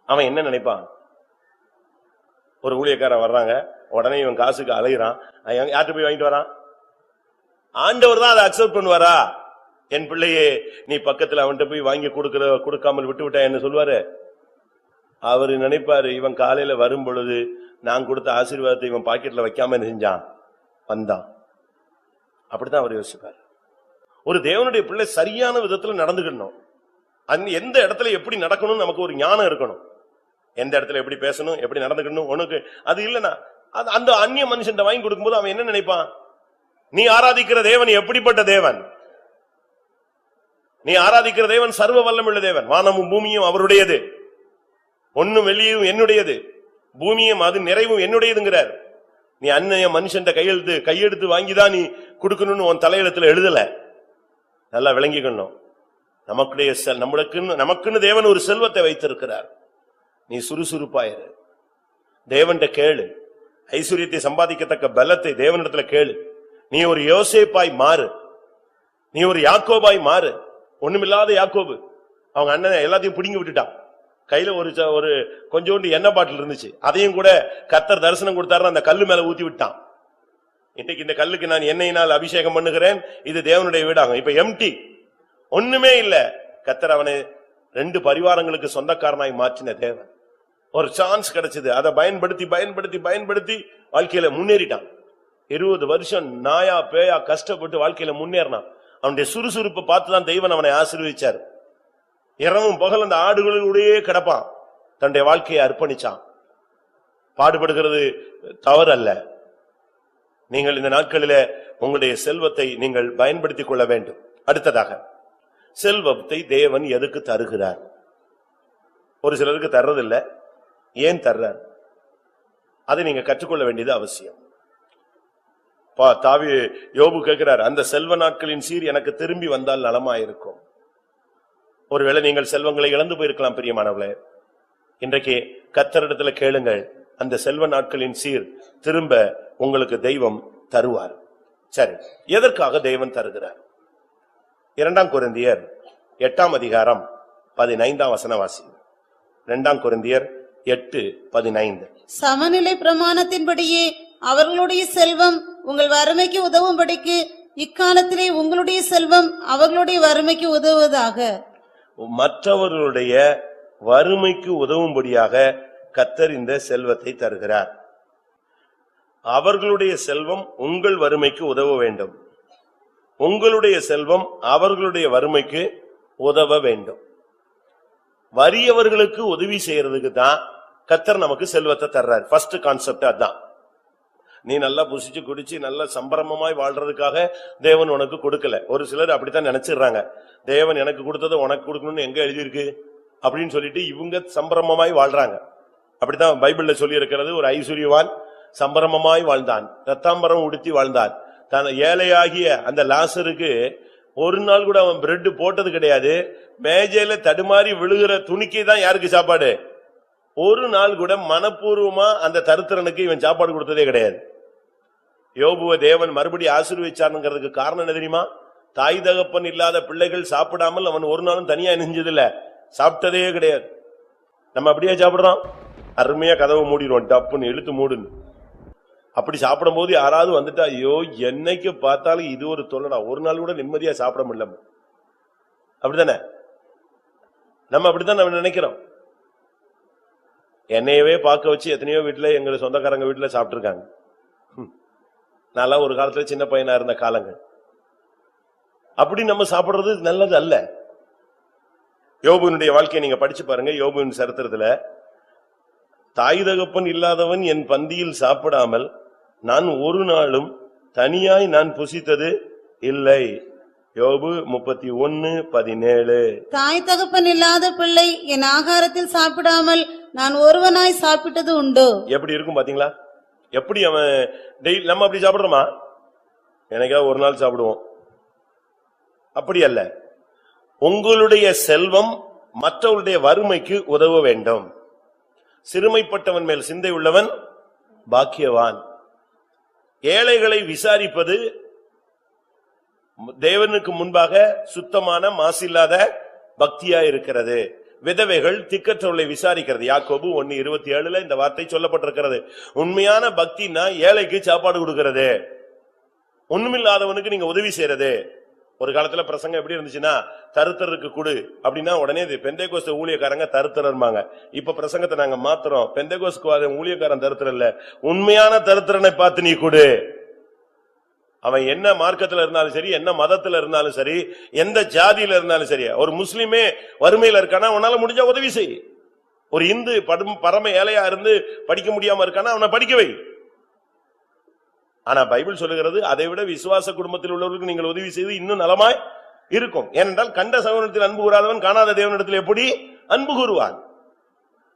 அவன் என்ன நினைப்பான், ஒரு ஊழியக்காரன் வர்றாங்க, உடனே இவன் காசுக்கு அலைகிறான். யார்கிட்ட போய் வாங்கிட்டு வரான்? ஆண்டவர் தான் அதை அக்செப்ட் பண்ணுவாரா? என் பிள்ளையே நீ பக்கத்துல அவன்கிட்ட போய் வாங்கி கொடுக்காமல் விட்டு விட்டா என்ன சொல்வாரு? அவரு நினைப்பாரு, இவன் காலையில வரும் பொழுது நான் கொடுத்த ஆசீர்வாதத்தை இவன் பாக்கெட்ல வைக்காம என்ன செஞ்சான், வந்தான். அப்படித்தான் அவர் யோசிப்பார். ஒரு தேவனுடைய பிள்ளை சரியான விதத்துல நடந்துக்கணும். எந்த இடத்துல எப்படி நடக்கணும் நமக்கு ஒரு ஞானம் இருக்கணும். எந்த இடத்துல எப்படி பேசணும், எப்படி நடந்துக்கணும். உனக்கு அது இல்லைன்னா அந்த அந்நிய மனுஷன் வாங்கி கொடுக்கும்போது அவன் என்ன நினைப்பான்? நீ ஆராதிக்கிற தேவன் எப்படிப்பட்ட தேவன்? நீ ஆராதிக்கிற தேவன் சர்வ வல்லமுள்ள தேவன். வானமும் பூமியும் அவருடையது, ஒன்னும் வெளியும் என்னுடையது, பூமியும் அது நிறைவும் என்னுடையதுங்கிறார். நீ அந்நிய மனுஷன் கையெழுத்து வாங்கிதான் நீ கொடுக்கணும்னு உன் தலையெழுத்துல எழுதல. நல்லா விளங்கிக்கணும். நமக்குன்னு தேவன் ஒரு செல்வத்தை வைத்திருக்கிறார். நீ சுறுசுறுப்பாயிரு, தேவன்கிட்ட கேளு. ஐஸ்வர்யத்தை சம்பாதிக்கத்தக்க பலத்தை தேவனிடத்துல கேளு. நீ ஒரு யோசேப்பாய் மாறு, நீ ஒரு யாக்கோபாய் மாறு. ஒண்ணுமில்லாத யாக்கோபு அவங்க அண்ணன் எல்லாத்தையும் பிடுங்கி விட்டுட்டான். கையில ஒரு கொஞ்சோண்டு எண்ணெய் பாட்டில் இருந்துச்சு, அதையும் கூட கர்த்தர் தரிசனம் கொடுத்தாரு, அந்த கல்லு மேல ஊத்தி விட்டான். இன்னைக்கு இந்த கல்லுக்கு நான் எண்ணெயினால் அபிஷேகம் பண்ணுகிறேன், இது தேவனுடைய வீடாகும். இப்ப எம்டி, ஒண்ணுமே இல்ல. கர்த்தர் அவனை 2 பரிவாரங்களுக்கு சொந்தக்காரனாய் மாற்றின தேவன். ஒரு சான்ஸ் கிடைச்சது, அதை பயன்படுத்தி பயன்படுத்தி பயன்படுத்தி வாழ்க்கையில முன்னேறிட்டான். 20 வருஷம் நாயா பேயா கஷ்டப்பட்டு வாழ்க்கையில முன்னேறினான். அவனுடைய சுறுசுறுப்பை பார்த்துதான் தெய்வன் அவனை ஆசீர்வதிச்சார். இரவும் பகல் அந்த ஆடுகளுடைய கிடப்பான், தன்னுடைய வாழ்க்கையை அர்ப்பணிச்சான். பாடுபடுகிறது தவறு அல்ல. நீங்கள் இந்த நாட்களிலே உங்களுடைய செல்வத்தை நீங்கள் பயன்படுத்திக் கொள்ள வேண்டும். அடுத்ததாக, செல்வத்தை தேவன் எதுக்கு தருகிறார்? ஒரு சிலருக்கு தர்றதில்லை. ஏன் தர்றார்? அதை நீங்க கற்றுக்கொள்ள வேண்டியது அவசியம். யோபு கேட்கிறார், அந்த செல்வ நாட்களின் சீர் எனக்கு திரும்பி வந்தால் நலமாயிருக்கும். ஒருவேளை நீங்கள் செல்வங்களை இழந்து போயிருக்கலாம் பிரியமானவர்களே. இன்றைக்கு கர்த்தரிடத்துல கேளுங்கள், அந்த செல்வ நாட்களின் சீர் திரும்ப உங்களுக்கு தெய்வம் தருவார். சரி, எதற்காக தெய்வம் தருகிறார்? 2 கொரிந்தியர் 8ஆம் அதிகாரம் 15ஆம் வசனம் வாசி. 2 கொரிந்தியர் 8:15. சமநிலை பிரமாணத்தின்படியே அவர்களுடைய செல்வம் உங்கள் வறுமைக்கு உதவும்படிக்கு இக்காலத்திலே உங்களுடைய செல்வம் அவர்களுடைய வறுமைக்கு உதவுவதாக. மற்றவர்களுடைய வறுமைக்கு உதவும்படியாக கர்த்தர் இந்த செல்வத்தை தருகிறார். அவர்களுடைய செல்வம் உங்கள் வறுமைக்கு உதவ வேண்டும், உங்களுடைய செல்வம் அவர்களுடைய வறுமைக்கு உதவ வேண்டும். வறியவர்களுக்கு உதவி செய்யறதுக்கு தான் கர்த்தர் நமக்கு செல்வத்தை தர்றார். ஃபர்ஸ்ட் கான்செப்ட் அதான். நீ நல்லா புசிச்சு குடிச்சு நல்ல சம்பரமமாய் வாழ்றதுக்காக தேவன் உனக்கு கொடுக்கல. ஒரு சிலர் அப்படித்தான் நினைச்சிடுறாங்க, தேவன் எனக்கு கொடுத்ததை உனக்கு கொடுக்கணும்னு எங்க எழுதியிருக்கு அப்படின்னு சொல்லிட்டு இவங்க சம்பரமமாய் வாழ்றாங்க. அப்படித்தான் பைபிள்ல சொல்லி இருக்கிறது. ஒரு ஐஸ்வர்யவான் சம்பரமமாய் வாழ்ந்தான், ரத்தாம்பரம் உடுத்தி வாழ்ந்தான். தன் ஏழையாகிய அந்த லாசருக்கு ஒரு நாள் கூட அவன் பிரெட் போட்டது கிடையாது. மேஜையில தடுமாறி விழுகிற துணிக்கை தான் யாருக்கு சாப்பாடு? ஒரு நாள் கூட மனப்பூர்வமா அந்த தரித்திரனுக்கு இவன் சாப்பாடு கொடுத்ததே கிடையாது. யோபுவை தேவன் மறுபடி ஆசீர்வதிச்சாருங்கிறதுக்கு காரணம் என்ன தெரியுமா? தாய் தகப்பன் இல்லாத பிள்ளைகள் சாப்பிடாமல் அவன் ஒரு நாளும் தனியா நெஞ்சதில்ல, சாப்பிட்டதே கிடையாது. நம்ம அப்படியே சாப்பிடுறோம், அருமையா கதவை மூடிடுவோம், டப்புன்னு இழுத்து மூடுன்னு. அப்படி சாப்பிடும் போது யாராவது வந்துட்டா, ஐயோ என்னைக்கு பார்த்தாலும் இது ஒரு தொல்லடா, ஒரு நாள் கூட நிம்மதியா சாப்பிட முடியல. அப்படித்தானே? நம்ம அப்படித்தான் நம்ம நினைக்கிறோம். என்னையவே பார்க்க வச்சு எத்தனையோ வீட்டுல, எங்க சொந்தக்காரங்க வீட்டுல சாப்பிட்டு இருக்காங்க. நல்லா ஒரு காலத்துல சின்ன பையனா இருந்த காலங்கள். அப்படி நம்ம சாப்பிடுறது நல்லது அல்ல. யோபுவினுடைய வாழ்க்கையை நீங்க படிச்சு பாருங்க. யோபுவின் சரித்திரத்துல, தாய் தகப்பன் இல்லாதவன் என் பந்தியில் சாப்பிடாமல் நான் ஒரு நாளும் தனியாய் நான் புசித்தது இல்லை. யோபு 31:17. தாய் தகப்பன் இல்லாத பிள்ளை என் ஆகாரத்தில் சாப்பிடாமல் நான் ஒருவனாய் சாப்பிட்டது உண்டோ? எப்படி இருக்கும் பாத்தீங்களா? எப்படி அவன் டெய்லி நம்ம அப்படி சாப்பிடுறோமா? எனக்கா ஒரு நாள் சாப்பிடுவோம். அப்படி அல்ல. உங்களுடைய செல்வம் மற்றவருடைய வறுமைக்கு உதவ வேண்டும். சிறுமைப்பட்டவன் மேல் சிந்தை உள்ளவன் பாக்கியவான். ஏழைகளை விசாரிப்பது தேவனுக்கு முன்பாக சுத்தமான மாசில்லாத பக்தியா இருக்கிறது. விதவைகள் திக்கற்றவர்களை விசாரிக்கிறது. யாக்கோபு 1:27 இந்த வார்த்தை சொல்லப்பட்டிருக்கிறது. உண்மையான பக்தினா ஏழைக்கு சாப்பாடு கொடுக்கிறது, ஒண்ணுமில்லாதவனுக்கு நீங்க உதவி செய்யறது. ஒரு காலத்துல பிரசங்கம் எப்படி இருந்துச்சுன்னா, தருத்தருக்கு கொடு அப்படின்னா உடனே பெந்தேகோஸ்து ஊழியக்காரங்க தருத்தரம்பாங்க. இப்ப பிரசங்கத்தை நாங்க மாத்துறோம், பெந்தேகோஸ்து ஊழியக்காரன் தருத்தர் இல்ல, உண்மையான தருத்தரனை பார்த்து நீ கொடு. அவன் என்ன மார்க்கத்துல இருந்தாலும் சரி, என்ன மதத்துல இருந்தாலும் சரி, எந்த ஜாதியில இருந்தாலும் சரி. ஒரு முஸ்லிமே வறுமையில இருக்கானா உன்னால முடிஞ்சா உதவி செய். ஒரு இந்து பரம ஏழையா இருந்து படிக்க முடியாம இருக்கானா அவனை படிக்க வை. ஆனா பைபிள் சொல்லுகிறது, அதை விட விசுவாச குடும்பத்தில் உள்ளவர்களுக்கு நீங்கள் உதவி செய்து இன்னும் நலமாய் இருக்கும். ஏனென்றால் கண்ட சகோதரத்தில் அன்பு கூறாதவன் காணாத தேவனிடத்தில் எப்படி அன்பு கூறுவான்?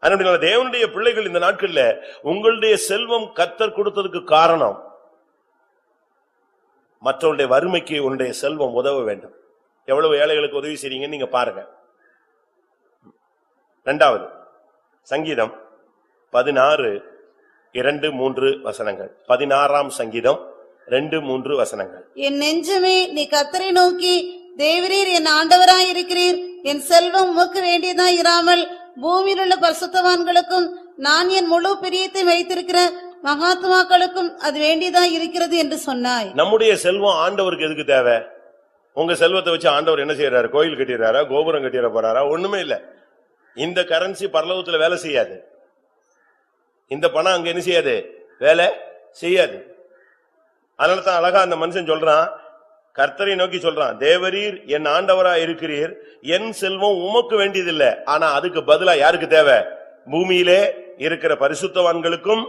அதனால தேவனுடைய பிள்ளைகள் இந்த நாட்கள்ல உங்களுடைய செல்வம் கர்த்தர் கொடுத்ததுக்கு காரணம், மற்றவருடைய வறுமைக்கு உன்னுடைய செல்வம் உதவ வேண்டும். எவ்வளவு ஏழைகளுக்கு உதவி செய்றீங்கன்னு நீங்க பாருங்க. இரண்டாவது சங்கீதம் 16:2-3 வசனங்கள். 16ஆம் சங்கீதம் 2-3 வசனங்கள். என் நெஞ்சமே நீ கர்த்தரை நோக்கி, தேவரீர் என் ஆண்டவராய் இருக்கிறீர். என் செல்வம் உமக்கு வேண்டியதாய் இராமல் பூமியில் உள்ள பரிசுத்தவான்களுக்கும் நான் என் முழு பிரியத்தை வைத்திருக்கிற மகாத்மாக்களுக்கும் அது வேண்டியதாய் இருக்கிறது என்று சொன்னாய். நம்முடைய செல்வம் ஆண்டவருக்கு எதுக்கு தேவை? உங்க செல்வத்தை வச்சு ஆண்டவர் என்ன செய்யறாரு? கோயில் கட்டிடுறாரா? கோபுரம் கட்டிட போறாரா? ஒண்ணுமே இல்ல. இந்த கரன்சி பரலோகத்துல வேலை செய்யாது. இந்த பணம் அங்க என்ன செய்யாது? வேலை செய்யாது. அதனால தான் அழகா அந்த மனுஷன் சொல்றான், கர்த்தரை நோக்கி சொல்றான், தேவரீர் என் ஆண்டவரா இருக்கிறீர், என் செல்வம் உமக்கு வேண்டியதில்லை. ஆனா அதுக்கு பதிலா யாருக்கு தேவை? பூமியிலே இருக்கிற பரிசுத்தவான்களுக்கும்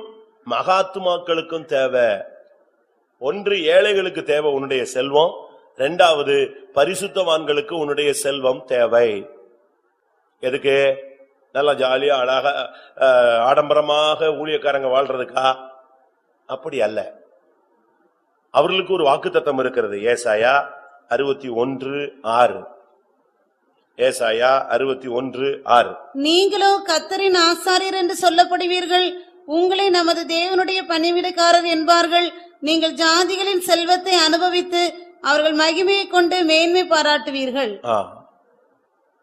மகாத்மாக்களுக்கும் தேவை. ஒன்று ஏழைகளுக்கு தேவை உன்னுடைய செல்வம், இரண்டாவது பரிசுத்தவான்களுக்கு உன்னுடைய செல்வம் தேவை. எதுக்கு? நல்லா ஜாலியா அழகா ஆடம்பரமாக ஊழியக்காரங்க வாழ்றதுக்கா? அப்படி அல்ல. அவர்களுக்கு ஒரு வாக்குத்தத்தம் இருக்கிறது. ஏசாயா 61:6. ஏசாயா 61:6. நீங்களோ கர்த்தரின் ஆசாரியர் என்று சொல்லப்படுவீர்கள், உங்களை நமது தேவனுடைய பணிவிடைக்காரர் என்பார்கள். நீங்கள் ஜாதிகளின் செல்வத்தை அனுபவித்து அவர்கள் மகிமையை கொண்டு மேன்மை பாராட்டுவீர்கள்.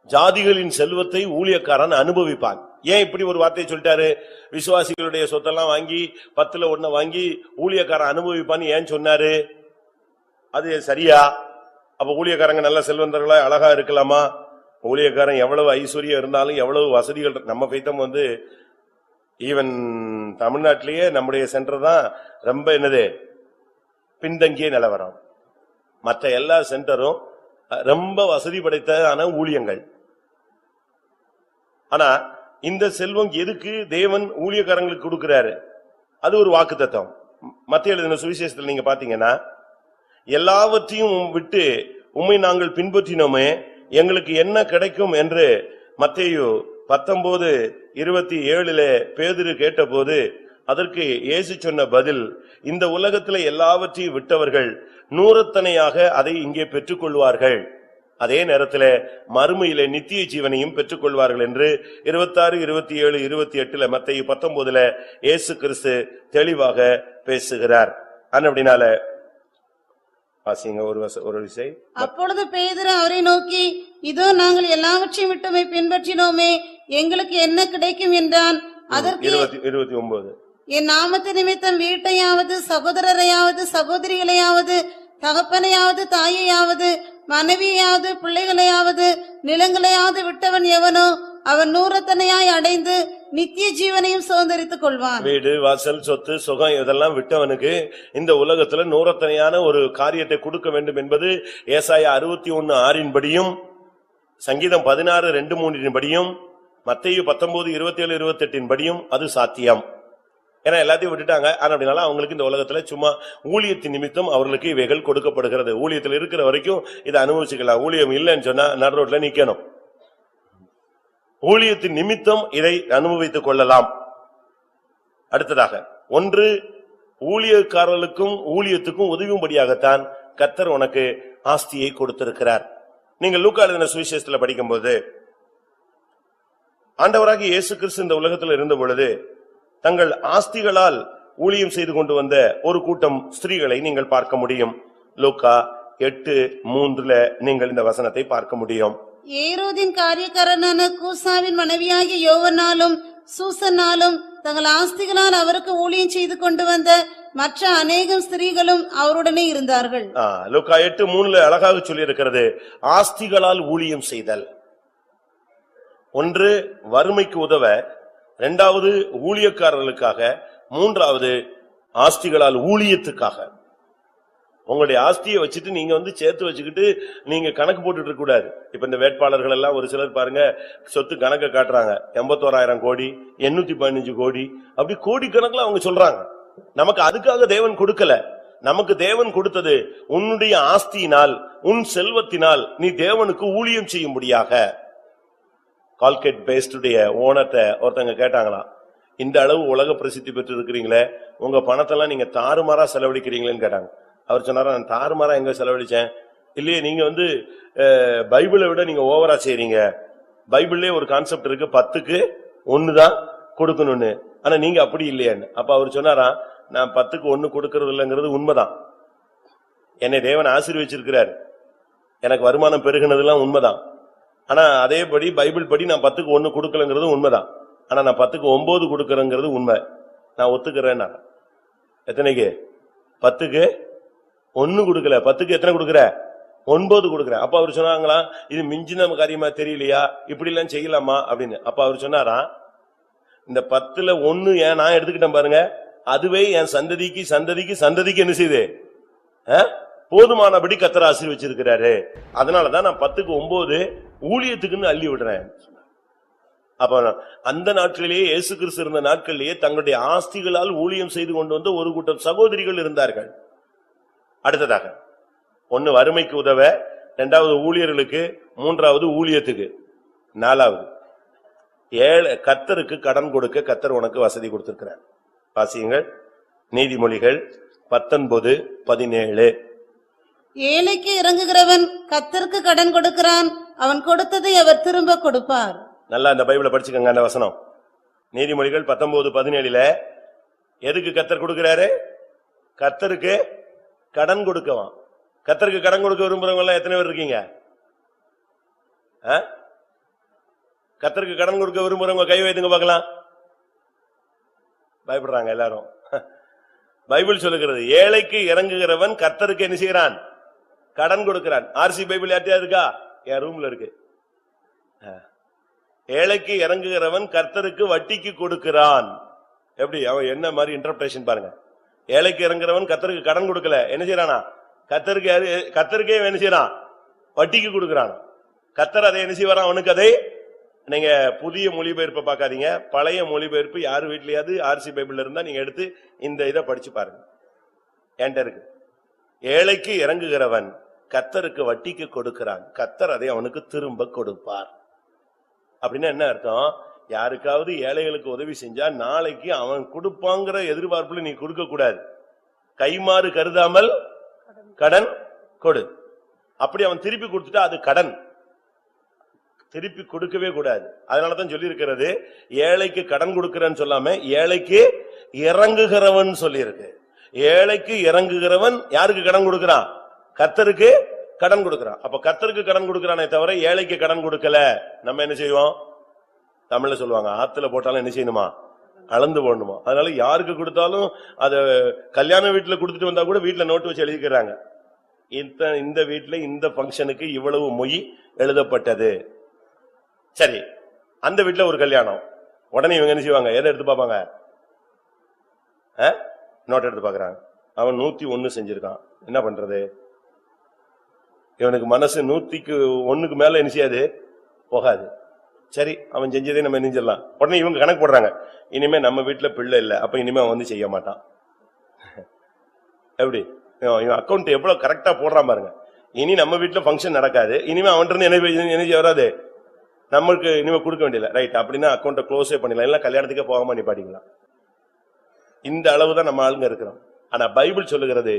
ஜாதிகளின் செல்வத்தை ஊழியக்காரன் அனுபவிப்பான். ஏன் இப்படி ஒரு வார்த்தை சொல்லிட்டாரு? விசுவாசிகளுடைய சொத்தெல்லாம் வாங்கி 10% வாங்கி ஊழியக்காரன் அனுபவிப்பான்னு ஏன் சொன்னாரு? அது சரியா? அப்ப ஊழியக்காரங்க நல்ல செல்வந்தர்களா அழகா இருக்கலாமா? ஊழியக்காரன் எவ்வளவு ஐஸ்வர்யம் இருந்தாலும், எவ்வளவு வசதிகள், நம்ம பைத்தம் ஈவன் தமிழ்நாட்டிலேயே நம்முடைய சென்டர் தான் ரொம்ப என்னது பின்தங்கிய நிலவரம். மற்ற எல்லா சென்டரும் ரொம்ப வசதி படைத்தான ஊழியங்கள். ஆனா இந்த செல்வம் எதுக்கு தேவன் ஊழியக்காரங்களுக்கு கொடுக்கிறாரு? அது ஒரு வாக்குத்தத்தம். மத்திய எழுதின சுவிசேஷத்தில் நீங்க பாத்தீங்கன்னா, எல்லாவற்றையும் விட்டு உம்மை நாங்கள் பின்பற்றினோமே, எங்களுக்கு என்ன கிடைக்கும் என்று மத்தேயு 19:27 பேதுரு கேட்டபோது அதற்கு இயேசு சொன்ன பதில், இந்த உலகத்திலே எல்லாவற்றையும் விட்டவர்கள் நூறத்தனையாக அதை இங்கே பெற்றுக்கொள்வார்கள், அதே நேரத்தில் மறுமையிலே நித்திய ஜீவனையும் பெற்றுக்கொள்வார்கள் என்று 26, 27, 28 மத்தேயு 19 இயேசு கிறிஸ்து தெளிவாக பேசுகிறார். அப்படினால வாசிங்க ஒரு விஷயம். அப்பொழுது பேதுரு அவரை நோக்கி, இதோ நாங்கள் எல்லாவற்றையும் விட்டு பின்பற்றினோமே, எங்களுக்கு என்ன கிடைக்கும் என்றான். அதற்கு 29, என் நாமத்து நிமித்தம் வீட்டையாவது சகோதரரையாவது சகோதரிகளையாவது தகப்பனையாவது தாயையாவது மனைவியாவது பிள்ளைகளையாவது நிலங்களையாவது விட்டவன் எவனோ அவன் நூறத்தனையாய் அடைந்து நித்திய ஜீவனையும் சுதந்தரித்துக் கொள்வான். வீடு வாசல் சொத்து சுகம் இதெல்லாம் விட்டவனுக்கு இந்த உலகத்துல நூறத்தனையான ஒரு காரியத்தை கொடுக்க வேண்டும் என்பது ஏசாயா 61:6 படியும், சங்கீதம் 16:2-3 படியும், மத்தேயு 19:27, 28 படியும் அது சாத்தியம். ஏன்னா எல்லாத்தையும் விட்டுட்டாங்க. அப்படினால அவங்களுக்கு இந்த உலகத்துல சும்மா ஊழியத்தின் நிமித்தம் அவர்களுக்கு இவைகள் கொடுக்கப்படுகிறது. ஊழியத்தில் இருக்கிற வரைக்கும் இதை அனுபவிச்சுக்கலாம். ஊழியம் இல்லைன்னு சொன்னா நடு ரோட்ல நிக்கணும். ஊழியத்தின் நிமித்தம் இதை அனுபவித்துக் கொள்ளலாம். அடுத்ததாக, ஒன்று ஊழியக்காரர்களுக்கும் ஊழியத்துக்கும் உதவும்படியாகத்தான் கர்த்தர் உனக்கு ஆஸ்தியை கொடுத்திருக்கிறார். நீங்கள் லூக்கா எழுதின சுவிசேஷத்துல படிக்கும்போது, ஆண்டவராகிய இயேசு கிறிஸ்து இந்த உலகத்தில் இருந்த பொழுது தங்கள் ஆஸ்திகளால் ஊழியம் செய்து கொண்டு வந்த ஒரு கூட்டம் ஸ்திரீகளை நீங்கள் பார்க்க முடியும். லூக்கா 8:3 நீங்கள் இந்த வசனத்தை பார்க்க முடியும். ஏரோதின் காரியக்காரனான கூசாவின் மனைவியாகிய யோவனாலும் சூசன்னாலும் தங்கள் ஆஸ்திகளால் அவருக்கு ஊழியம் செய்து கொண்டு வந்த மற்ற அநேகம் ஸ்திரீகளும் அவருடனே இருந்தார்கள். லூக்கா 8:3 அழகாக சொல்லி இருக்கிறது, ஆஸ்திகளால் ஊழியம் செய்தல். ஒன்று வறுமைக்கு உதவ, இரண்டாவது ஊழியக்காரர்களுக்காக, மூன்றாவது ஆஸ்திகளால் ஊழியத்துக்காக. உங்களுடைய ஆஸ்தியை வச்சுட்டு நீங்க சேர்த்து வச்சுக்கிட்டு நீங்க கணக்கு போட்டுட்டு இருக்க கூடாது. இப்ப இந்த வேட்பாளர்கள் எல்லாம் ஒரு சிலர் பாருங்க, சொத்து கணக்க காட்டுறாங்க, 81,000 கோடி, 815 கோடி, அப்படி கோடி கணக்குல அவங்க சொல்றாங்க. நமக்கு அதுக்காக தேவன் கொடுக்கல. நமக்கு தேவன் கொடுத்தது உன்னுடைய ஆஸ்தியினால், உன் செல்வத்தினால் நீ தேவனுக்கு ஊழியம் செய்யும்படியாக. கால்கேட் பேஸ்டுடைய ஓனர்ட்ட ஒருத்தங்க கேட்டாங்களாம், இந்த அளவு உலக பிரசித்தி பெற்று இருக்கிறீங்களே, உங்க பணத்தெல்லாம் நீங்க தாறுமாறா செலவழிக்கிறீங்களேன்னு கேட்டாங்க. அவர் சொன்னாரா, நான் தாறுமாறா எங்க செலவழிச்சேன்? இல்லையே, நீங்க பைபிளை விட நீங்க ஓவரா செய்றீங்க. பைபிள்லயே ஒரு கான்செப்ட் இருக்கு, 10க்கு 1 தான் கொடுக்கணும்னு. ஆனா நீங்க அப்படி இல்லையான்னு. அப்ப அவர் சொன்னாரா, நான் 10க்கு 1 கொடுக்கறது இல்லைங்கிறது உண்மைதான். என்னை தேவன் ஆசீர்வதிச்சிருக்கிறார், எனக்கு வருமானம் பெருகினதுலாம் உண்மைதான். ஆனா அதேபடி பைபிள் படி நான் 10க்கு 1 கொடுக்கலங்கிறது உண்மைதான். ஆனா நான் 10க்கு 9 கொடுக்கறேங்கிறது உண்மை. நான் ஒத்துக்கிறேன். எத்தனைக்கு? 10க்கு 1 கொடுக்கல. 10க்கு எத்தனை கொடுக்கற? 9 கொடுக்கற. அப்ப அவர் சொன்னாங்களா, இது மிஞ்சின காரியமா தெரியலையா, இப்படி எல்லாம் செய்யலாமா அப்படின்னு. அப்ப அவர் சொன்னாரா, இந்த 10ல 1 ஏன் நான் எடுத்துக்கிட்டேன் பாருங்க, அதுவே என் சந்ததிக்கு சந்ததிக்கு சந்ததிக்கு என்ன செய்யுது, போதுமானபடி கர்த்தர் ஆசீர்வதிச்சிருக்கிறாரு. அதனாலதான் நான் 10க்கு 9 ஊழியத்துக்குன்னு அள்ளி விடுறேன். அப்ப அந்த நாட்களிலேயே, இயேசு கிறிஸ்து இருந்த நாட்களிலேயே தங்களுடைய ஆஸ்திகளால் ஊழியம் செய்து கொண்டு வந்த ஒரு கூட்டம் சகோதரிகள் இருந்தார்கள். அடுத்ததாக, 1 வறுமைக்கு உதவ, 2வது ஊழியர்களுக்கு, 3வது ஊழியத்துக்கு, 4வது கர்த்தருக்கு கடன் கொடுக்க கர்த்தர் உனக்கு வசதி கொடுத்திருக்கிறார். வாசியுங்கள், நீதிமொழிகள் 19:17. ஏழைக்கு இறங்குகிறவன் கர்த்தருக்கு கடன் கொடுக்கிறான், அவன் கொடுத்ததை அவர் திரும்ப கொடுப்பார். நல்லா இந்த பைபிளை படிச்சுக்கங்க. அந்த வசனம் நீதிமொழிகள் 19:17 எதுக்கு கர்த்தர் கொடுக்கிறாரு? கர்த்தருக்கு கடன் கொடுக்கவான். கர்த்தருக்கு கடன் கொடுக்க விரும்புறவங்க எல்லாம் எத்தனை பேர் இருக்கீங்க? கர்த்தருக்கு கடன் கொடுக்க விரும்புறவங்க கை வைத்துங்க பார்க்கலாம். பயப்படுறாங்க எல்லாரும். பைபிள் சொல்லுகிறது, ஏழைக்கு இறங்குகிறவன் கர்த்தருக்கு என்ன செய்கிறான்? கடன் கொடுக்கிறான். ஆர்சி பைபிள் யார்ட்டியா இருக்கா? என் ரூம்ல இருக்கு. ஏழைக்கு இறங்குகிறவன் கர்த்தருக்கு வட்டிக்கு கொடுக்கிறான். எப்படி அவன் என்ன மாதிரி இன்டர்பிரேஷன் பாருங்க. ஏழைக்கு இறங்குறவன் கர்த்தருக்கு கடன் கொடுக்கல, என்ன செய்யறானா? கர்த்தருக்கே என்ன செய்யறான்? வட்டிக்கு கொடுக்கிறான். கர்த்தர் அதை என்ன செய்வாராம் அவனுக்கு? அதை நீங்க புதிய மொழிபெயர்ப்பை பார்க்காதீங்க, பழைய மொழிபெயர்ப்பு யாரு வீட்லயாவது ஆர்சி பைபிள் இருந்தா நீங்க எடுத்து இந்த இதை படிச்சு பாருங்க. என்கிட்ட இருக்கு. ஏழைக்கு இறங்குகிறவன் கர்த்தருக்கு வட்டிக்கு கொடுக்கிறான், கர்த்தர் அதை அவனுக்கு திரும்ப கொடுப்பார். அப்படின்னா என்ன அர்த்தம்? யாருக்காவது ஏழைகளுக்கு உதவி செஞ்சா நாளைக்கு அவன் கொடுப்பாங்கிற எதிர்பார்ப்புல நீ கொடுக்க கூடாது. கைமாறு கருதாமல் கடன் கொடு. அப்படி அவன் திருப்பி கொடுத்துட்டா அது கடன், திருப்பி கொடுக்கவே கூடாது. அதனாலதான் சொல்லி இருக்கிறது, ஏழைக்கு கடன் கொடுக்கிறன்னு சொல்லாம ஏழைக்கு இறங்குகிறவன் சொல்லி இருக்கு. ஏழைக்கு இறங்குகிறவன் யாருக்கு கடன் கொடுக்கிறான்? கர்த்தருக்கு கடன் கொடுக்கிறான். அப்ப கர்த்தருக்கு கடன் கொடுக்கிறானே தவிர ஏழைக்கு கடன் கொடுக்கல. நம்ம என்ன செய்வோம்? தமிழ்ல சொல்லுவாங்க, ஆத்துல போட்டாலும் என்ன செய்யணுமா? அளந்து போடணுமா. அதனால யாருக்கு கொடுத்தாலும் அத கல்யாண வீட்டுல கொடுத்துட்டு வந்தா கூட வீட்டுல நோட்டு வச்சு எழுதிக்கிறாங்க, இந்த வீட்டுல இந்த பங்கனுக்கு இவ்வளவு மொய் எழுதப்பட்டது. சரி, அந்த வீட்டுல ஒரு கல்யாணம், உடனே இவங்க என்ன செய்வாங்க? எதை எடுத்து பாப்பாங்க? நோட் எடுத்து பாக்குறாங்க. அவன் 101 செஞ்சிருக்கான், என்ன பண்றது? இவனுக்கு மனசு 101க்கு மேல என்ன செய்யாது? போகாது. சரி, அவன் செஞ்சதே நம்ம நெஞ்சிடலாம். உடனே இவங்க கணக்கு போடுறாங்க, இனிமே நம்ம வீட்டுல பிள்ளை இல்ல, அப்ப இனிமே அவன் செய்ய மாட்டான். எப்படி இவன் அக்கௌண்ட் எவ்வளவு கரெக்டா போடுறான் பாருங்க. இனி நம்ம வீட்டுல பங்கன் நடக்காது, இனிமே அவன் என்ன வராது, நம்மளுக்கு இனிமே கொடுக்க வேண்டியல. ரைட், அப்படின்னா அக்கௌண்ட க்ளோஸே பண்ணிடலாம், இல்ல கல்யாணத்துக்கே போகாம நீ பாடிக்கலாம். இந்த அளவுதான் நம்ம ஆளுங்க இருக்கிறோம். ஆனா பைபிள் சொல்லுகிறது,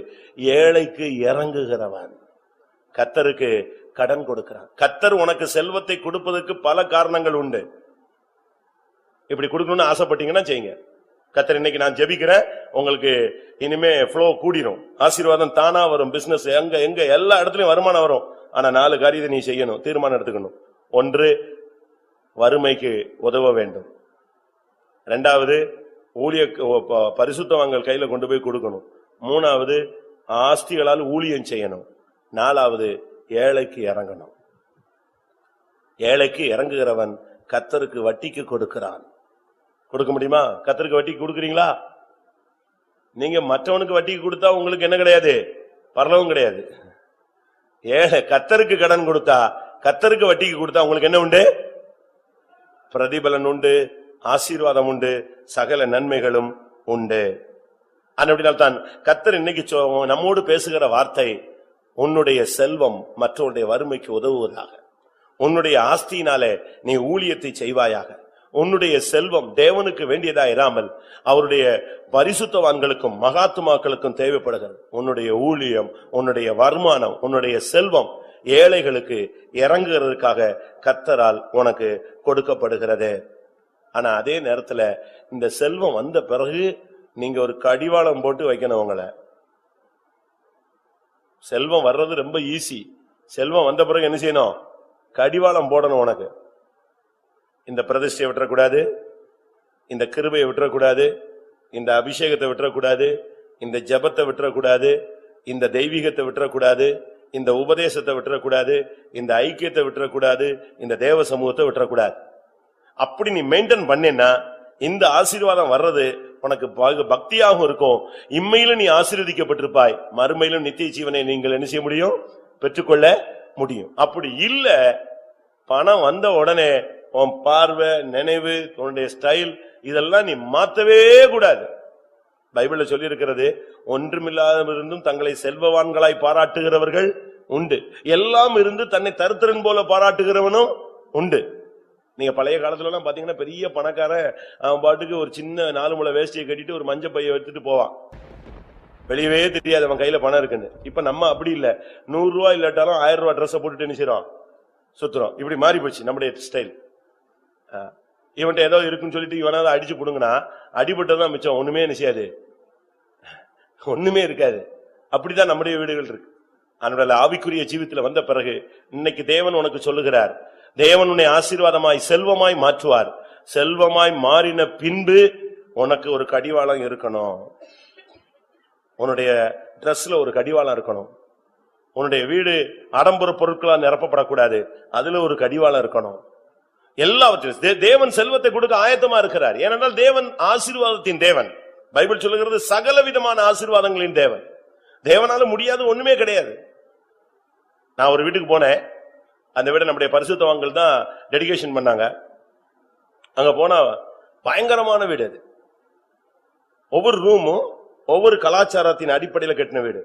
ஏழைக்கு இறங்குகிறவன் கர்த்தருக்கு கடன் கொடுக்கிறான். கர்த்தர் உனக்கு செல்வத்தை கொடுப்பதற்கு பல காரணங்கள் உண்டு. இப்படி கொடுக்கணும்னு ஆசைப்பட்டீங்கன்னா செய்யுங்க. கர்த்தர் இன்னைக்கு நான் ஜெபிக்கிறேன், உங்களுக்கு இனிமே ஃப்ளோ கூடிரும், ஆசீர்வாதம் தானா வரும், பிசினஸ் எங்க எல்லா இடத்துலயும் வருமானம் வரும். ஆனா 4 காரியத்தை நீ செய்யணும், தீர்மானம் எடுத்துக்கணும். ஒன்று, வறுமைக்கு உதவ வேண்டும். இரண்டாவது, ஊழிய பரிசுத்தவான்கள் கையில கொண்டு போய் கொடுக்கணும். மூணாவது, ஆஸ்திகளால் ஊழியம் செய்யணும். நாலாவது, ஏழைக்கு இறங்கணும். ஏழைக்கு இறங்குகிறவன் கர்த்தருக்கு வட்டிக்கு கொடுக்கிறான். கொடுக்க முடியுமா? கர்த்தருக்கு வட்டிக்கு கொடுக்கறீங்களா? நீங்க மற்றவனுக்கு வட்டிக்கு கொடுத்தா உங்களுக்கு என்ன கிடையாது? பரலோகம் கிடையாது. ஏழை கர்த்தருக்கு கடன் கொடுத்தா, கர்த்தருக்கு வட்டிக்கு கொடுத்தா உங்களுக்கு என்ன உண்டு? பிரதிபலன் உண்டு, ஆசீர்வாதம் உண்டு, சகல நன்மைகளும் உண்டு. அப்படினால்தான் கர்த்தர் இன்னைக்கு நம்மோடு பேசுகிற வார்த்தை, உன்னுடைய செல்வம் மற்றவருடைய வறுமைக்கு உதவுவதாக, உன்னுடைய ஆஸ்தியினாலே நீ ஊழியத்தை செய்வாயாக. உன்னுடைய செல்வம் தேவனுக்கு வேண்டியதா இராமல் அவருடைய பரிசுத்தவான்களுக்கும் மகாத்துமாக்களுக்கும் தேவைப்படுகிறது. உன்னுடைய ஊழியம், உன்னுடைய வருமானம், உன்னுடைய செல்வம் ஏழைகளுக்கு இறங்குகிறதுக்காக கர்த்தரால் உனக்கு கொடுக்கப்படுகிறது. ஆனா அதே நேரத்துல இந்த செல்வம் வந்த பிறகு நீங்க ஒரு கடிவாளம் போட்டு வைக்கணும். உங்களை செல்வம் வர்றது ரொம்ப ஈஸி. செல்வம் வந்த பிறகு என்ன செய்யணும்? கடிவாளம் போடணும். உனக்கு இந்த பிரதிஷ்டையை விட்டுறக்கூடாது, இந்த கிருபையை விட்டுறக்கூடாது, இந்த அபிஷேகத்தை விட்டுறக்கூடாது, இந்த ஜெபத்தை விட்டுறக்கூடாது, இந்த தெய்வீகத்தை விட்டுறக்கூடாது, இந்த உபதேசத்தை விட்டுறக்கூடாது, இந்த ஐக்கியத்தை விட்டுறக்கூடாது, இந்த தேவ சமூகத்தை விட்டுறக்கூடாது. அப்படி நீ மெயின்டைன் பண்ணேன்னா இந்த ஆசீர்வாதம் வர்றது உனக்கு பக்தியாகவும் இருக்கும். இம்மையில நீ ஆசீர்வதிக்கப்பட்டிருப்பாய், மறுமையிலும் நித்திய ஜீவனை நீங்கள் என்ன செய்ய முடியும்? பெற்றுக்கொள்ள முடியும். அப்படி இல்ல, பணம் வந்த உடனே உன் பார்வை, நினைவு, உன்னுடைய ஸ்டைல் இதெல்லாம் நீ மாத்தவே கூடாது. பைபிள்ல சொல்லி இருக்கிறது, ஒன்றுமில்லாதிருந்தும் தங்களை செல்வவான்களாய் பாராட்டுகிறவர்கள் உண்டு, எல்லாம் இருந்து தன்னை தருத்திரன் போல பாராட்டுகிறவனும் உண்டு. நீங்க பழைய காலத்துல எல்லாம் பாத்தீங்கன்னா பெரிய பணக்காரன் அவன் பாட்டுக்கு ஒரு சின்ன 4 முழ வேஷ்டியை கட்டிட்டு ஒரு மஞ்சள் பைய எடுத்துட்டு போவான், வெளியவே தெரியாது அவன் கையில பணம் இருக்குன்னு. இப்ப நம்ம அப்படி இல்ல, 100 ரூபாய் இல்லாட்டாலும் 1000 ரூபாய் ட்ரெஸ் போட்டுட்டு நினைச்சிடும் சுத்துறோம். இப்படி மாறி போச்சு நம்முடைய ஸ்டைல். இவன்ட்ட ஏதோ இருக்குன்னு சொல்லிட்டு இவனாவது அடிச்சு புடுங்கினா அடிபட்டதான் மிச்சம், ஒண்ணுமே நினைச்சாது, ஒண்ணுமே இருக்காது. அப்படிதான் நம்முடைய வீடுகள் இருக்கு. அதனால ஆவிக்குரிய ஜீவித்துல வந்த பிறகு இன்னைக்கு தேவன் உனக்கு சொல்லுகிறார், தேவன் உன்னை ஆசீர்வாதமாய் செல்வமாய் மாற்றுவார். செல்வமாய் மாறின பின்பு உனக்கு ஒரு கடிவாளம் இருக்கணும். உன்னுடைய டிரெஸ்ல ஒரு கடிவாளம் இருக்கணும். உன்னுடைய வீடு ஆடம்பர பொருட்களால் நிரப்பப்படக்கூடாது, அதுல ஒரு கடிவாளம் இருக்கணும். எல்லாவற்றிலும் தேவன் செல்வத்தை கொடுக்க ஆயத்தமா இருக்கிறார். ஏனென்றால் தேவன் ஆசீர்வாதத்தின் தேவன். பைபிள் சொல்லுகிறது சகல விதமான ஆசீர்வாதங்களின் தேவன். தேவனால முடியாது ஒண்ணுமே கிடையாது. நான் ஒரு வீட்டுக்கு போனேன், அந்த வீட நம்முடைய பரிசுத்தவான்கள் தான் டெடிகேஷன் பண்ணாங்க. அங்க போனா பயங்கரமான வீடு அது. ஒவ்வொரு ரூமும் ஒவ்வொரு கலாச்சாரத்தின் அடிப்படையில் கட்டின வீடு.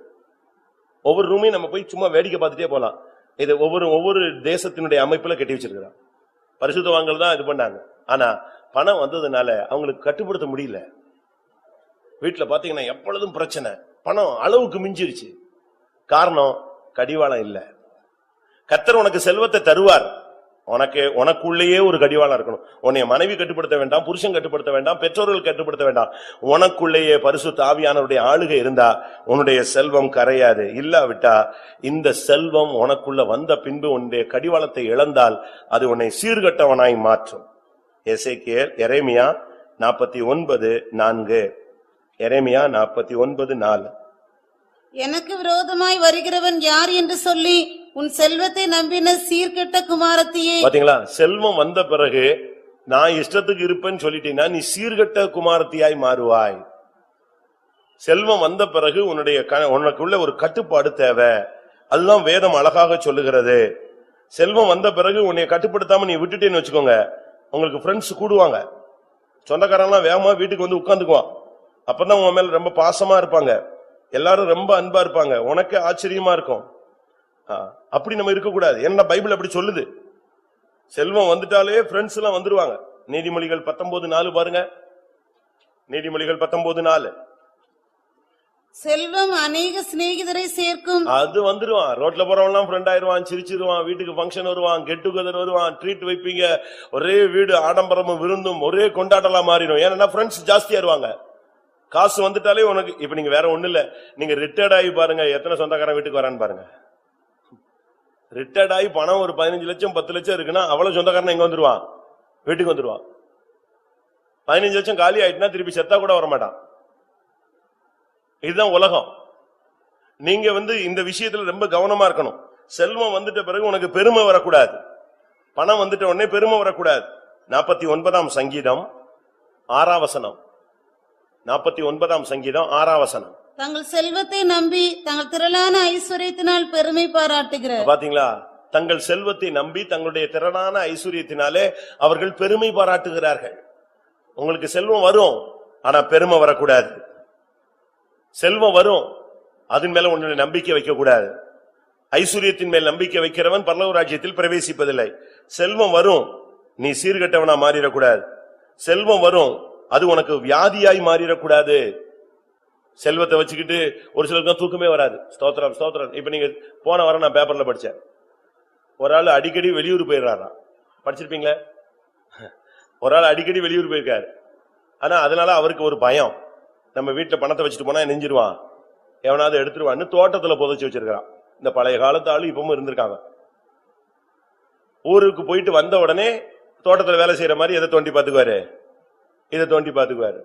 ஒவ்வொரு ரூமையும் நம்ம போய் சும்மா வேடிக்கை பார்த்துட்டே போலாம். இது ஒவ்வொரு தேசத்தினுடைய அமைப்புல கட்டி வச்சிருக்கிறான். பரிசுத்தவான்கள் தான் இது பண்ணாங்க. ஆனா பணம் வந்ததுனால அவங்களுக்கு கட்டுப்படுத்த முடியல. வீட்டுல பாத்தீங்கன்னா எப்பொழுதும் பிரச்சனை, பணம் அளவுக்கு மிஞ்சிருச்சு. காரணம் கடிவாளம் இல்ல. கர்த்தர் உனக்கு செல்வத்தை தருவார், உனக்குள்ளேயே ஒரு கடிவாளம் இருக்கணும். உன்னை மனைவி கட்டுப்படுத்த வேண்டாம், புருஷன் கட்டுப்படுத்த வேண்டாம், பெற்றோர்கள் கட்டுப்படுத்த வேண்டாம். உனக்குள்ளேயே பரிசுத்த ஆவியானவருடைய ஆளுகை இருந்தா உன்னுடைய செல்வம் கரையாது. இல்லாவிட்டா இந்த செல்வம் உனக்குள்ள வந்த பின்பு உன்னுடைய கடிவாளத்தை இழந்தால் அது உன்னை சீர்கட்டவனாய் மாற்றும். எசேக்கியேல் எரேமியா 49:4. எரேமியா 49:4. எனக்கு விரோதமாய் வருகிறவன் யார் என்று சொல்லி உன் செல்வத்தை நம்பின சீர்கெட்ட குமாரத்தியே. பாத்தீங்களா, செல்வம் வந்த பிறகு நான் இஷ்டத்துக்கு இருப்பேன்னு சொல்லிட்டீங்கன்னா நீ சீர்கெட்ட குமாரத்தியாய் மாறுவாய். செல்வம் வந்த பிறகு உனக்குள்ள ஒரு கட்டுப்பாடு தேவை. அதுதான் வேதம் அழகாக சொல்லுகிறது. செல்வம் வந்த பிறகு உன்னை கட்டுப்படுத்தாம நீ விட்டுட்டேன்னு வச்சுக்கோங்க, உங்களுக்கு ஃப்ரெண்ட்ஸ் கூடுவாங்க, சொந்தக்காரங்களாம் வேகமா வீட்டுக்கு வந்து உட்கார்ந்துக்குவான். அப்பதான் உன் மேல ரொம்ப பாசமா இருப்பாங்க, எல்லாரும் ரொம்ப அன்பா இருப்பாங்க, உனக்கு ஆச்சரியமா இருக்கும். அப்படி நம்ம இருக்க கூடாது. ஏன்னா பைபிள் அப்படி சொல்லுது. செல்வம் வந்துட்டாலே ஃப்ரெண்ட்ஸ் எல்லாம் வந்துருவாங்க. நீதிமொழிகள் 19:4 பாருங்க. நீதிமொழிகள் 19:4. செல்வம் அநேக சிநேகிதரை சேர்க்கும். அது வந்துருவான், ரோட்ல போறவன் ஃப்ரெண்ட் ஆயிருவான், சிரிச்சிருவான், வீட்டுக்கு ஃபங்க்ஷன் வருவான், கெட் டுகெதர் வருவான், ட்ரீட் வைப்பீங்க, ஒரே வீடு ஆடம்பரமும் விருந்தும் ஒரே கொண்டாட்டலா மாறிடும். ஏன்னா ஃப்ரெண்ட்ஸ் ஜாஸ்தியா இருவாங்க. காசு வந்துட்டாலே உனக்கு இப்ப நீங்க வேற ஒண்ணு இல்ல, நீங்க ரிட்டையர்ட் ஆகி பாருங்க, எத்தனை சொந்தக்காரன் வீட்டுக்கு வரான்னு பாருங்க. ரிட்டையர்ட் ஆகி பணம் ஒரு 15 லட்சம் 10 லட்சம் இருக்குன்னா அவ்வளவு சொந்தக்காரன் எங்க வந்துருவான்? வீட்டுக்கு வந்துருவான். 15 லட்சம் காலி ஆயிட்டுனா திருப்பி செத்தா கூட வரமாட்டான். இதுதான் உலகம். நீங்க இந்த விஷயத்துல ரொம்ப கவனமா இருக்கணும். செல்வம் வந்துட்ட பிறகு உனக்கு பெருமை வரக்கூடாது. பணம் வந்துட்ட உடனே பெருமை வரக்கூடாது. 49ஆம் சங்கீதம் 6ஆம் வசனம். 49ஆம் சங்கீதம் 6ஆம் வசனம். தங்கள் செல்வத்தை நம்பி தங்கள் திரளான ஐஸ்வர்யத்தினால் பெருமை பாராட்டுகிறார். பாத்தீங்களா? தங்கள் செல்வத்தை நம்பி தங்களுடைய திரளான ஐஸ்வர்யத்தினாலே அவர்கள் பெருமை பாராட்டுகிறார்கள். உங்களுக்கு செல்வம் வரும், ஆனா பெருமை வரக்கூடாது. செல்வம் வரும், அதன் மேல உன்னுடைய நம்பிக்கை வைக்க கூடாது. ஐஸ்வர்யத்தின் மேல் நம்பிக்கை வைக்கிறவன் பரலோக ராஜ்யத்தில் பிரவேசிப்பதில்லை. செல்வம் வரும், நீ சீர்கெட்டவனா மாறிடக்கூடாது. செல்வம் வரும், அது உனக்கு வியாதியாய் மாறிடக்கூடாது. செல்வத்தை வச்சுக்கிட்டு ஒரு சிலருக்கு தூக்கமே வராது. ஸ்தோத்திரம் ஸ்தோத்திரம். இப்ப நீங்க போன வாரம் நான் பேப்பர்ல படிச்சேன், ஒரு ஆள் அடிக்கடி வெளியூர் போயிடுறாராம். படிச்சிருப்பீங்களே? ஒரு ஆள் அடிக்கடி வெளியூர் போயிருக்காரு. ஆனா அதனால அவருக்கு ஒரு பயம், நம்ம வீட்டுல பணத்தை வச்சுட்டு போனா நெஞ்சிருவான், எவனாவது எடுத்துருவான்னு தோட்டத்துல புதைச்சு வச்சிருக்கான். இந்த பழைய காலத்து ஆளு இப்பவும் இருந்திருக்காங்க. ஊருக்கு போயிட்டு வந்த உடனே தோட்டத்துல வேலை செய்யற மாதிரி எதை தோண்டி பாத்துக்குவாரு, இதை தோண்டி பாத்துக்குவாரு.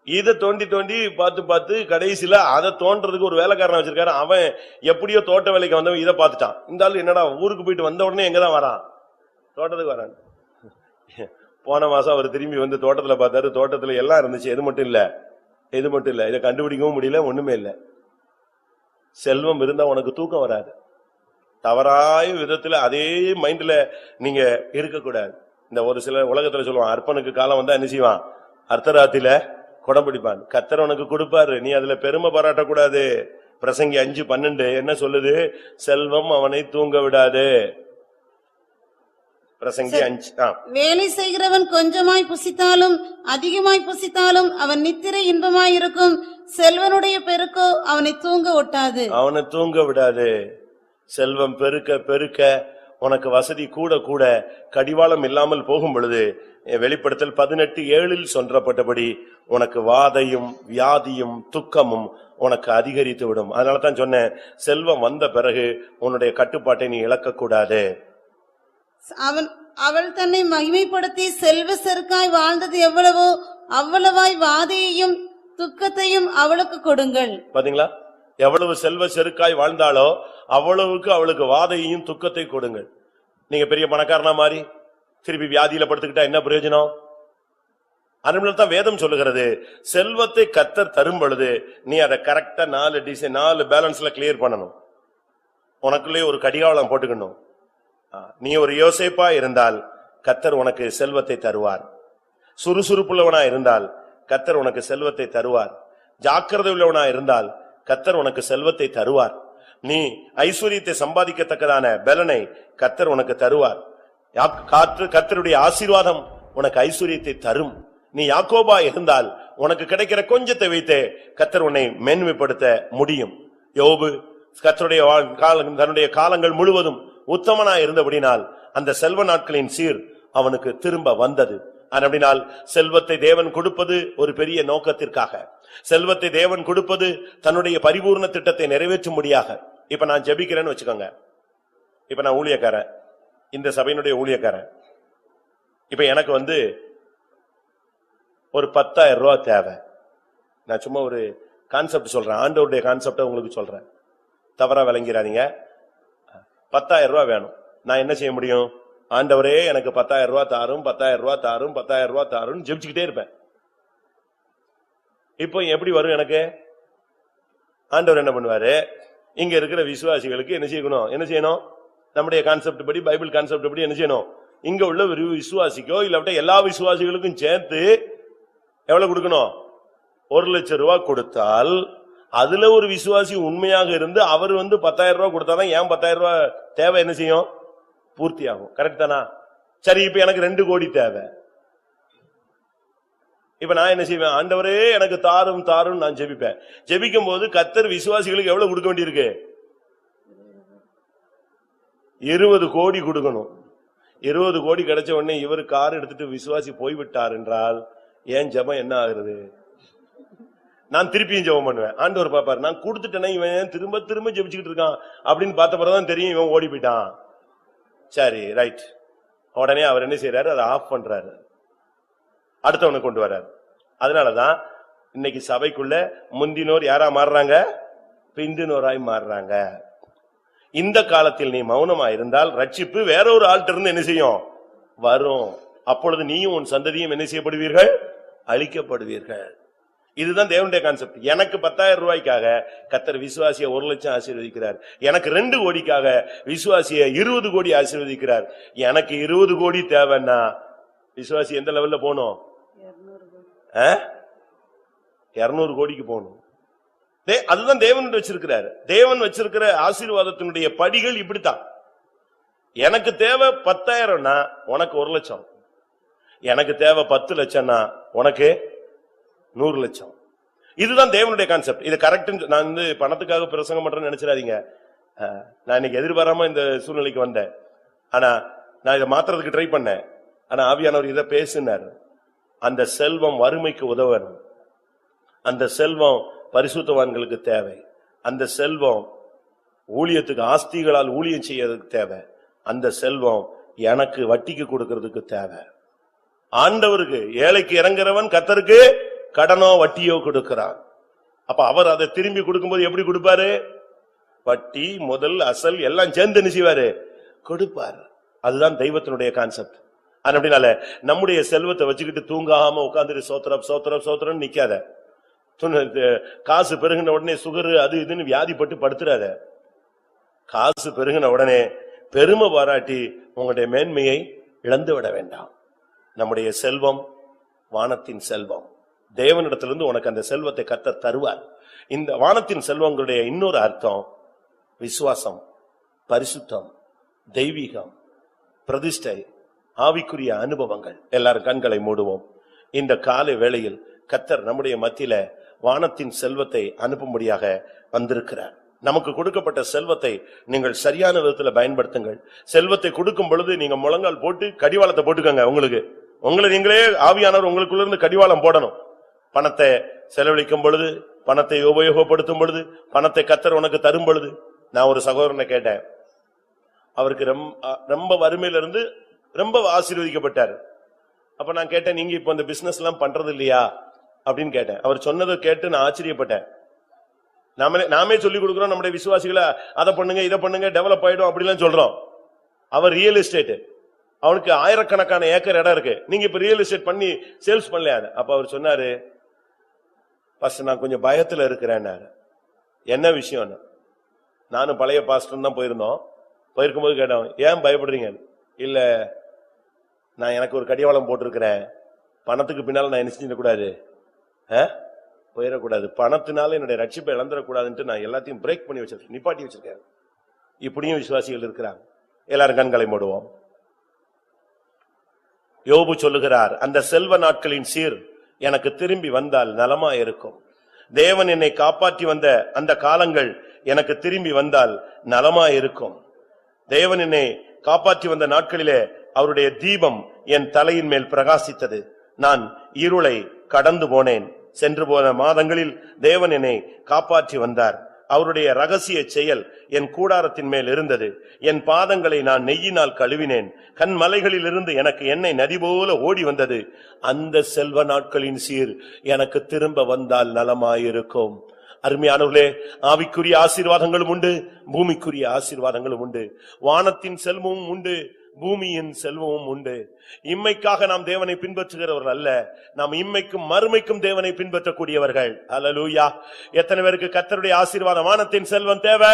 இதை தோண்டி தோண்டி பார்த்து கடைசியில அதை தோன்றதுக்கு ஒரு வேலைக்காரன் வச்சிருக்காரு. அவன் எப்படியோ தோட்ட வேலைக்கு வந்தவன் இதை பார்த்துட்டான். இந்த ஆளு என்னடா ஊருக்கு போயிட்டு வந்த உடனே எங்கதான் வரான், தோட்டத்துக்கு வரான். போன மாசம் அவர் திரும்பி தோட்டத்துல பார்த்தாரு. தோட்டத்துல எல்லாம் இருந்துச்சு, எது மட்டும் இல்ல. இதை கண்டுபிடிக்கவும் முடியல, ஒண்ணுமே இல்ல. செல்வம் இருந்தா உனக்கு தூக்கம் வராது. தவறாய விதத்துல அதே மைண்ட்ல நீங்க இருக்கக்கூடாது. இந்த ஒரு சில உலகத்துல சொல்லுவான், அர்ப்பனுக்கு காலம் வந்தா என்ன செய்வான், அர்த்தராத்தில குடம் பிடிப்பான். கர்த்தர் உனக்கு கொடுப்பாரு, நீ அதுல பெருமை பாராட்டக்கூடாது. பிரசங்கி 5:12 என்ன சொல்லுது? செல்வம் அவனை தூங்க விடாது. பிரசங்கி 5. வேலை செய்கிறவன் கொஞ்சமாய் புசித்தாலும் அதிகமாய் புசித்தாலும் அவன் நித்திரை இன்பமாய் இருக்கும். செல்வனுடைய பெருக்கோ அவனை தூங்க ஒட்டாது. அவனை தூங்க விடாது. செல்வம் பெருக்க பெருக்க உனக்கு வசதி கூட கூட கடிவாளம் இல்லாமல் போகும் பொழுது, வெளிப்படுத்தல் 18:7 சொல்லப்பட்டபடி உனக்கு வாதையும் வியாதியும் துக்கமும் உனக்கு அதிகரித்து விடும். அதனாலதான் சொன்னேன், செல்வம் வந்த பிறகு உன்னுடைய கட்டுப்பாட்டை நீ இழக்க கூடாது. அவள் தன்னை மகிமைப்படுத்தி செல்வ செருக்காய் வாழ்ந்தது எவ்வளவோ அவ்வளவாய் வாதையையும் துக்கத்தையும் அவளுக்கு கொடுங்கள். பாத்தீங்களா? எவ்வளவு செல்வ செருக்காய் வாழ்ந்தாலோ அவ்வளவுக்கு அவளுக்கு வாதையையும் துக்கத்தை கொடுங்கள். நீங்க பெரிய பணக்காரனா மாறி திருப்பி வியாதியில படுத்துக்கிட்டா என்ன பிரயோஜனம்? அதனால்தான் வேதம் சொல்லுகிறது, செல்வத்தை கர்த்தர் தரும் பொழுது நீ அதை கரெக்டா 4 பேலன்ஸ்ல கிளியர் பண்ணணும். உனக்குள்ளே ஒரு கடிகாலம் போட்டுக்கணும். நீ ஒரு யோசேப்பா இருந்தால் கர்த்தர் உனக்கு செல்வத்தை தருவார். சுறுசுறுப்புள்ளவனா இருந்தால் கர்த்தர் உனக்கு செல்வத்தை தருவார். ஜாக்கிரதை உள்ளவனா இருந்தால் கர்த்தர் உனக்கு செல்வத்தை தருவார். நீ ஐஸ்வர்யத்தை சம்பாதிக்கத்தக்கதான பலனை கர்த்தர் உனக்கு தருவார். கர்த்தருடைய ஆசீர்வாதம் உனக்கு ஐஸ்வர்யத்தை தரும். நீ யாக்கோபா இருந்தால் உனக்கு கிடைக்கிற கொஞ்சத்தை வைத்தே கர்த்தர் உன்னை மேன்மைப்படுத்த முடியும். யோபு கர்த்தருடைய தன்னுடைய காலங்கள் முழுவதும் உத்தமனா இருந்தபடினால் அந்த செல்வ நாட்களின் சீர் அவனுக்கு திரும்ப வந்தது. அப்படினால் செல்வத்தை தேவன் கொடுப்பது ஒரு பெரிய நோக்கத்திற்காக. செல்வத்தை தேவன் கொடுப்பது தன்னுடைய பரிபூர்ண திட்டத்தை நிறைவேற்றும்படியாக. இப்ப நான் ஜெபிக்கிறேன்னு வச்சுக்கோங்க. இப்ப நான் ஊழியக்காரன், இந்த சபையினுடைய ஊழியக்காரன். இப்ப எனக்கு ஒரு 10,000 ரூபாய் தேவை. நான் சும்மா ஒரு கான்செப்ட் சொல்றேன், ஆண்டவருடைய கான்செப்ட உங்களுக்கு சொல்றேன், தவறா விளங்கிறாதீங்க. 10,000 ரூபாய் வேணும். நான் என்ன செய்ய முடியும்? ஆண்டவரே எனக்கு 10,000 ரூபாய் தாரும், 10,000 ரூபாய் தாரும், 10,000 ரூபாய் தாரும் ஜெபிச்சுக்கிட்டே இருப்பேன். இப்போ எப்படி வரும் எனக்கு? ஆண்டவர் என்ன பண்ணுவாரு? இங்க இருக்கிற விசுவாசிகளுக்கு என்ன செய்யணும்? நம்முடைய கான்செப்ட் படி, பைபிள் கான்செப்ட் படி என்ன செய்யணும்? இங்க உள்ள ஒரு விசுவாசிக்கோ இல்லாவிட்ட எல்லா விசுவாசிகளுக்கும் சேர்த்து எவ்வளவு கொடுக்கணும்? 1 லட்சம் ரூபாய் கொடுத்தால் அதுல ஒரு விசுவாசி உண்மையாக இருந்து அவர் 10,000 ரூபாய் கொடுத்தாதான் ஏன் 10,000 ரூபாய் தேவை என்ன செய்யும்? பூர்த்தி ஆகும். கரெக்ட் தானா? சரி, இப்ப எனக்கு 2 கோடி தேவை. இப்ப நான் என்ன செய்வேன்? ஆண்டவரே எனக்கு தாரும் தாரும் நான் ஜெபிப்பேன். ஜெபிக்கும் போது கர்த்தர் விசுவாசிகளுக்கு எவ்வளவு கொடுக்க வேண்டியிருக்கு? 20 கோடி கொடுக்கணும். 20 கோடி கிடைச்ச உடனே இவர் கார் எடுத்துட்டு விசுவாசி போய்விட்டார் என்றால் ஏன் ஜெபம் என்ன ஆகுறது? நான் திருப்பியும் ஜெபம் பண்ணுவேன். ஆண்டவர் பாப்பாரு, நான் கொடுத்துட்டேன்னா இவன் திரும்ப திரும்ப ஜெபிச்சுக்கிட்டு இருக்கான் அப்படின்னு பார்த்த பிறகுதான் தெரியும் இவன் ஓடி போயிட்டான். சரி ரைட். உடனே அவர் என்ன செய்யறாரு, அதை ஆஃப் பண்றாரு, அடுத்தவனை கொண்டு வர்றாரு. அதனாலதான் இன்னைக்கு சபைக்குள்ள முந்தினோர் யாரா மாறுறாங்க, பிந்தினோராய் மாறுறாங்க. இந்த காலத்தில் நீ மௌனமா இருந்தால் ரட்சிப்பு வேற ஒரு ஆள்கிட்ட இருந்து என்ன செய்யும், வரும். அப்பொழுது நீயும் உன் சந்ததியும் என்ன செய்யப்படுவீர்கள், அழிக்கப்படுவீர்கள். இதுதான் தேவனுடைய கான்செப்ட். எனக்கு 10,000 ரூபாய்க்காக கர்த்தர் விசுவாசிய 1,00,000 ஆசீர்வதிக்கிறார். எனக்கு 2 கோடிக்காக விசுவாசிய 20 கோடி ஆசீர்வதிக்கிறார். எனக்கு 20 கோடி தேவைன்னா விசுவாசி எந்த லெவல்ல போகணும், 200 கோடிக்கு போகணும். அதுதான் தேவன் வச்சிருக்கிறார். தேவன் வச்சிருக்கிற ஆசீர்வாதத்தினுடைய படிகள் இப்படித்தான். எனக்கு தேவை 10,000னா உனக்கு 1,00,000, எனக்கு தேவை 10 லட்சம்னா உனக்கு 100 லட்சம். இதுதான் தேவனுடைய கான்செப்ட். இது கரெக்ட். நான் பணத்துக்காக பிரசங்கம் பண்றேன்னு நினைச்சிடாதீங்க. நான் இன்னைக்கு எதிர்பாராம இந்த சூழ்நிலைக்கு வந்தேன். ஆனா நான் இதை மாத்துறதுக்கு ட்ரை பண்ணேன். ஆனா ஆவியானவர் இதை பேசினார். அந்த செல்வம் வறுமைக்கு உதவணும், அந்த செல்வம் பரிசுத்தவான்களுக்கு தேவை, அந்த செல்வம் ஊழியத்துக்கு ஆஸ்திகளால் ஊழியம் செய்யறதுக்கு தேவை, அந்த செல்வம் எனக்கு வட்டிக்கு கொடுக்கிறதுக்கு தேவை. ஆண்டவருக்கு ஏழைக்கு இறங்குறவன் கர்த்தருக்கு கடனோ வட்டியோ கொடுக்கிறான். அப்ப அவர் அதை திரும்பி கொடுக்கும்போது எப்படி கொடுப்பாரு, வட்டி முதல் அசல் எல்லாம் சேர்ந்து நினைச்சுவாரு கொடுப்பாரு. அதுதான் தெய்வத்தினுடைய கான்செப்ட். அப்படினால நம்முடைய செல்வத்தை வச்சுக்கிட்டு தூங்காம உட்கார்ந்து சோத்திரம் சோத்திரம் சோத்திரம் நிக்காத. காசு பெருகின உடனே சுகரு அது இதுன்னு வியாதிப்பட்டு படுத்துறாத. காசு பெருகின உடனே பெருமை பாராட்டி உங்களுடைய மேன்மையை இழந்து விட வேண்டாம். நம்முடைய செல்வம் வானத்தின் செல்வம். தேவனிடத்திலிருந்து உனக்கு அந்த செல்வத்தை கர்த்தர் தருவார். இந்த வானத்தின் செல்வங்களுடைய இன்னொரு அர்த்தம் விசுவாசம், பரிசுத்தம், தெய்வீகம், பிரதிஷ்டை, ஆவிக்குரிய அனுபவங்கள். எல்லாரும் கண்களை மூடுவோம். இந்த காலை வேளையில் கர்த்தர் நம்முடைய மத்தியில வானத்தின் செல்வத்தை அனுப்பும்படியாக வந்திருக்கிறார். நமக்கு கொடுக்கப்பட்ட செல்வத்தை நீங்கள் சரியான விதத்தில் பயன்படுத்துங்கள். செல்வத்தை கொடுக்கும் பொழுது நீங்க முழங்கால் போட்டு கடிவாளத்தை போட்டுக்கங்க. உங்களை நீங்களே ஆவியானவர் உங்களுக்குள்ள இருந்து கடிவாளம் போடணும். பணத்தை செலவழிக்கும் பொழுது, பணத்தை உபயோகப்படுத்தும் பொழுது, பணத்தை கர்த்தர் உனக்கு தரும் பொழுது. நான் ஒரு சகோதரனை கேட்டேன். அவருக்கு ரொம்ப வறுமையில இருந்து ரொம்ப ஆசீர்வதிக்கப்பட்டார். அப்ப நான் கேட்டேன், நீங்க இப்ப இந்த பிசினஸ் எல்லாம் பண்றது இல்லையா அப்படின்னு கேட்டேன். அவர் சொன்னதை கேட்டு நான் ஆச்சரியப்பட்டேன். நாமே சொல்லிக் கொடுக்கிறோம் நம்முடைய விசுவாசிகளை, அதை பண்ணுங்க இதை பண்ணுங்க டெவலப் ஆயிடும் அப்படிலாம் சொல்றோம். அவர் ரியல் எஸ்டேட், அவனுக்கு ஆயிரக்கணக்கான ஏக்கர் இடம் இருக்கு. நீங்க இப்ப ரியல் எஸ்டேட் பண்ணி சேல்ஸ் பண்ணலையா? அப்ப அவர் சொன்னாரு, பாஸ்டர் நான் கொஞ்சம் பயத்துல இருக்கிறேன். என்ன விஷயம்? நானும் பழைய பாஸ்டர் தான் போயிருக்கும்போது கேட்டோம், ஏன் பயப்படுறீங்க? இல்ல நான் எனக்கு ஒரு கடிவாளம் போட்டிருக்கிறேன், பணத்துக்கு பின்னால நான் என்ன செஞ்சிடக்கூடாது, போயிடக்கூடாது, பணத்தினால என்னுடைய ரட்சிப்பை இழந்துடக்கூடாதுன்ட்டு நான் எல்லாத்தையும் பிரேக் பண்ணி வச்சிருக்கேன், நிப்பாட்டி வச்சிருக்கேன். இப்படியும் விசுவாசிகள் இருக்கிறாங்க. எல்லாரும் கண்களை மூடுவோம். யோபு சொல்லுகிறார், அந்த செல்வ நாட்களின் சீர் எனக்கு திரும்பி வந்தால் நலமா இருக்கும். தேவன் என்னை காப்பாற்றி வந்த அந்த காலங்கள் எனக்கு திரும்பி வந்தால் நலமா இருக்கும். தேவன் என்னை காப்பாற்றி வந்த நாட்களிலே அவருடைய தீபம் என் தலையின் மேல் பிரகாசித்தது. நான் இருளை கடந்து போனேன். சென்று போன மாதங்களில் தேவன் என்னை காப்பாற்றி வந்தார். அவருடைய ரகசிய செயல் என் கூடாரத்தின் மேல் இருந்தது. என் பாதங்களை நான் நெய்யினால் கழுவினேன். கண்மலைகளில் இருந்து எனக்கு எண்ணெய் நதி போல ஓடி வந்தது. அந்த செல்வ நாட்களின் சீர் எனக்கு திரும்ப வந்தால் நலமாயிருக்கும். அருமையானவர்களே, ஆவிக்குரிய ஆசீர்வாதங்களும் உண்டு, பூமிக்குரிய ஆசீர்வாதங்களும் உண்டு. வானத்தின் செல்வமும் உண்டு, பூமியின் செல்வமும் உண்டு. இம்மைக்காக நாம் தேவனை பின்பற்றுகிறவர்கள் அல்ல, நாம் இம்மைக்கும் மறுமைக்கும் தேவனை பின்பற்றக்கூடியவர்கள். அல்லேலூயா. எத்தனை பேருக்கு கர்த்தருடைய ஆசீர்வாதம், வானத்தின் செல்வம் தேவை?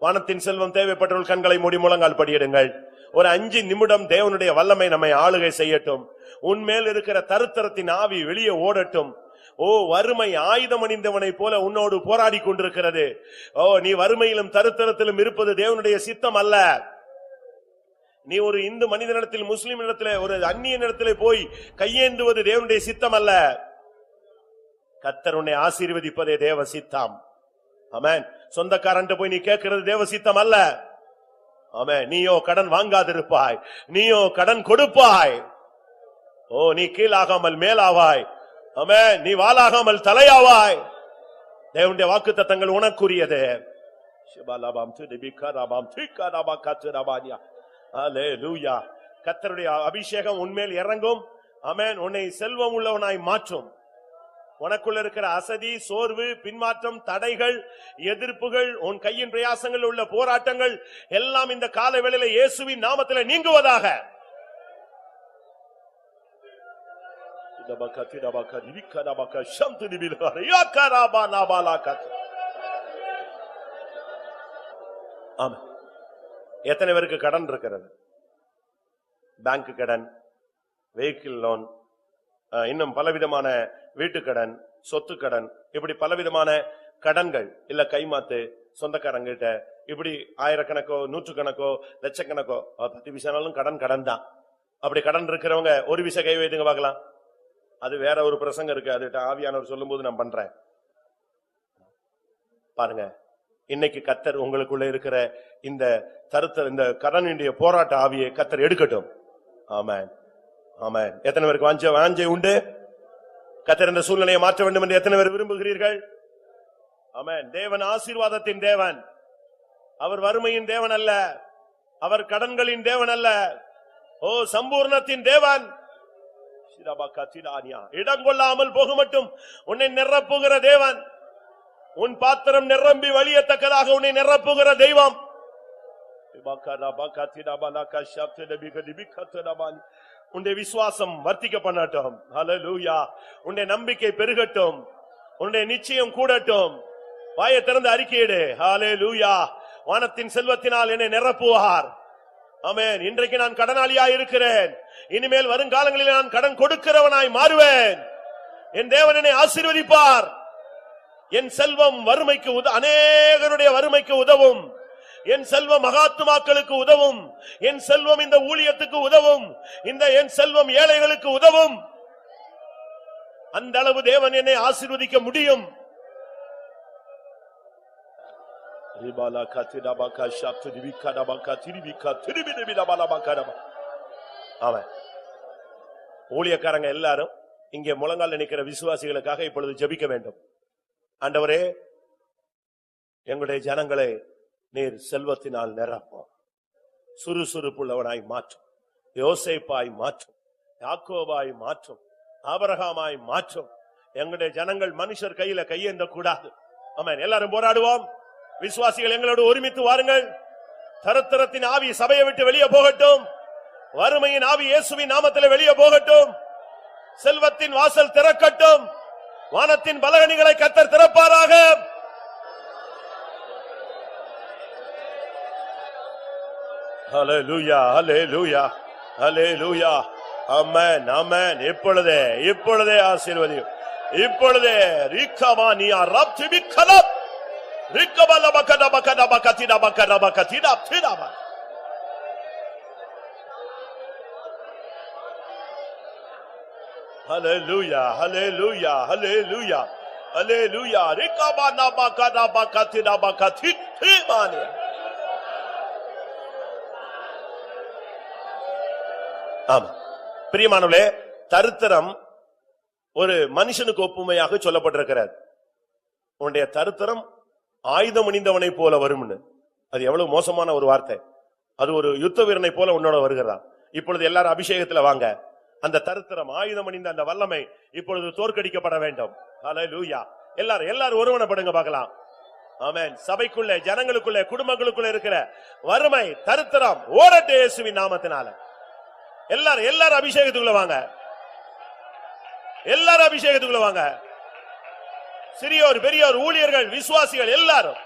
வானத்தின் செல்வம் தேவைப்பட்டவர்கள் கண்களை மூடி முழங்கால் படியிடுங்கள். ஒரு 5 நிமிடம் தேவனுடைய வல்லமை நம்மை ஆளுகை செய்யட்டும். உன்மேல் இருக்கிற தருத்தரத்தின் ஆவி வெளியே ஓடட்டும். ஓ, வறுமை ஆயுதம் அணிந்தவனை போல உன்னோடு போராடி கொண்டிருக்கிறது. ஓ, நீ வறுமையிலும் தருத்தரத்திலும் இருப்பது தேவனுடைய சித்தம் அல்ல. நீ ஒரு இந்து மனிதனிடத்தில், முஸ்லிம் இடத்திலே, ஒரு அந்நிய இடத்திலே போய் கையேந்துவது தேவனுடைய சித்தம் அல்ல. கர்த்தர் உன்னை ஆசீர்வதிப்பதே தேவ சித்தம். ஆமென். சொந்தக்காரன்ட்ட போய் நீ கேட்கிறது தேவ சித்தம் அல்ல. ஆமென். நீயோ கடன் வாங்காதிருப்பாய், நீயோ கடன் கொடுப்பாய். ஓ, நீ கீழாகாமல் மேலாவாய். ஆமென். நீ வாளாகாமல் தலையாவாய். தேவனுடைய வாக்குத்தத்தங்கள் உனக்குரியது. ஷிபாலாபாம் துடிபிகராபாம் திகராபாகத்ராபானியா. ஹalleluya. கர்த்தருடைய அபிஷேகம் உன்மேல் இறங்கும். ஆமென். உன்னை செல்வம் உள்ளவனாய் மாற்றும். உனக்குள்ள இருக்கிற அசதி, சோர்வு, பின்மாற்றம், தடைகள், எதிர்ப்புகள், உன் கையின் பிரயாசங்கள் உள்ள போராட்டங்கள் எல்லாம் இந்த கால வேளையில இயேசுவின் நாமத்திலே நீங்குவதாக. எத்தனை பேருக்கு கடன் இருக்கிறது? பேங்க் கடன், வெஹிக்கிள் லோன், இன்னும் பலவிதமான வீட்டு கடன், சொத்து கடன், இப்படி பலவிதமான கடன்கள். இல்ல கைமாத்து, சொந்தக்காரங்கிட்ட இப்படி ஆயிரக்கணக்கோ, நூற்றுக்கணக்கோ, லட்சக்கணக்கோ, 10 விசானாலும் கடன் கடன் தான். அப்படி கடன் இருக்கிறவங்க ஒரு விசை கை வைத்துங்க பார்க்கலாம். அது வேற ஒரு பிரசங்கம் இருக்கு, அது ஆவியானவர் சொல்லும் போது நான் பண்றேன் பாருங்க. இன்னைக்கு கர்த்தர் உங்களுக்குள்ள இருக்கிற இந்த இந்த கடனுடைய போராட்ட ஆவியை கர்த்தர் எடுக்கட்டும். ஆமென், ஆமென். எத்தனை பேருக்கு வாஞ்சை உண்டு? கர்த்தர் இந்த சூழ்நிலையை மாற்ற வேண்டும் என்று எத்தனை பேர் விரும்புகிறீர்கள்? ஆமென். தேவன் ஆசீர்வாதத்தின் தேவன். அவர் வறுமையின் தேவன் அல்ல, அவர் கடன்களின் தேவன் அல்ல. ஓ, சம்பூர்ணத்தின் தேவன். இடம் கொள்ளாமல் போக மட்டும் உன்னை நிரப்புகிற தேவன். உன் பாத்திரம் நிரம்பி வழியத்தக்கதாக உன்னை நிரப்புகிற தெய்வம். உன்னுடைய விசுவாசம் வர்த்திக்க பண்ணட்டும். ஹல்லேலூயா. உன்னுடைய நம்பிக்கை பெருகட்டும். உன்னுடைய நிச்சயம் கூடட்டும். வாயை திறந்து அறிக்கையிடு. ஹல்லேலூயா. வானத்தின் செல்வத்தினால் என்னை நிரப்புவார். ஆமென். இன்றைக்கு நான் கடனாளியாய் இருக்கிறேன், இனிமேல் வருங்காலங்களில் நான் கடன் கொடுக்கிறவனாய் மாறுவேன். என் தேவன் என்னை ஆசீர்வதிப்பார். என் செல்வம் வறுமைக்கு அநேகருடைய வறுமைக்கு உதவும். என் செல்வம் மகாத்மாக்களுக்கு உதவும். என் செல்வம் இந்த ஊழியத்துக்கு உதவும். என் செல்வம் ஏழைகளுக்கு உதவும். அந்த அளவு தேவன் என்னை ஆசீர்வதிக்க முடியும். ஊழியக்காரங்க எல்லாரும் இங்கே முழங்கால் நிற்கிற விசுவாசிகளுக்காக இப்பொழுது ஜெபிக்க வேண்டும். ஆண்டவரே, எங்களுடைய ஜனங்களை நீர் செல்வத்தினால் நிரப்பும். சுறுசுறுப்புள்ளவனாய் மாற்றும். யோசேப்பாய் மாற்றும். யாக்கோபாய் மாற்றும். ஆபிரகாமாய் மாற்றும். எங்களுடைய ஜனங்கள் மனுஷர் கையில கையேந்த கூடாது. ஆமென். எல்லாரும் போராடுவோம். விசுவாசிகள் எங்களோடு ஒருமித்து வாருங்கள். தரித்திரத்தின் ஆவி சபையை விட்டு வெளியே போகட்டும். வறுமையின் ஆவி இயேசுவின் நாமத்தில் வெளியே போகட்டும். செல்வத்தின் வாசல் திறக்கட்டும். வானத்தின் பலகணிகளை கர்த்தர் திறப்பாராக. ஹல்லேலூயா, ஹல்லேலூயா, ஹல்லேலூயா. ஆமென், ஆமென். இப்பொழுதே ஆசீர்வதியும். இப்பொழுதே ரிக்கமானியா ரப்திபிக்கலப் ரிக்கபலபகதபகதபகதிதபகதபகதிதப. ஹல்லேலூயா, ஹல்லேலூயா, ஹல்லேலூயா, ஹல்லேலூயா. ரிக்கபலபகதபகதிதபகதிதப. ஆமா பிரியமானவர்களே, தரித்திரம் ஒரு மனுஷனுக்கு ஒப்புமையாக சொல்லப்பட்டிருக்கிறது. உன்னுடைய தரித்திரம் ஆயுதம் அணிந்தவனை போல வரும்னு. அது எவ்வளவு மோசமான ஒரு வார்த்தை. அது ஒரு யுத்த வீரனை போல உன்னோட வருகிறதா. இப்பொழுது எல்லாரும் அபிஷேகத்துல வாங்க. அந்த தரித்திரம் ஆயுதம் அணிந்த அந்த வல்லமை இப்பொழுது தோற்கடிக்கப்பட வேண்டும். ஹல்லேலூயா. எல்லாரும் ஒருவனப்படுங்க பார்க்கலாம். ஆமென். சபைக்குள்ளே, ஜனங்களுக்குள்ளே, குடும்பங்களுக்குள்ளே இருக்கிற வறுமை, தரித்திரம் ஓடட்டே இயேசுவின் நாமத்தினால. எல்லாரும் அபிஷேகத்துக்குள்ள வாங்க. எல்லாரும் அபிஷேகத்துக்குள்ள வாங்க. சிறியோர், பெரியோர், ஊழியர்கள், விசுவாசிகள் எல்லாரும்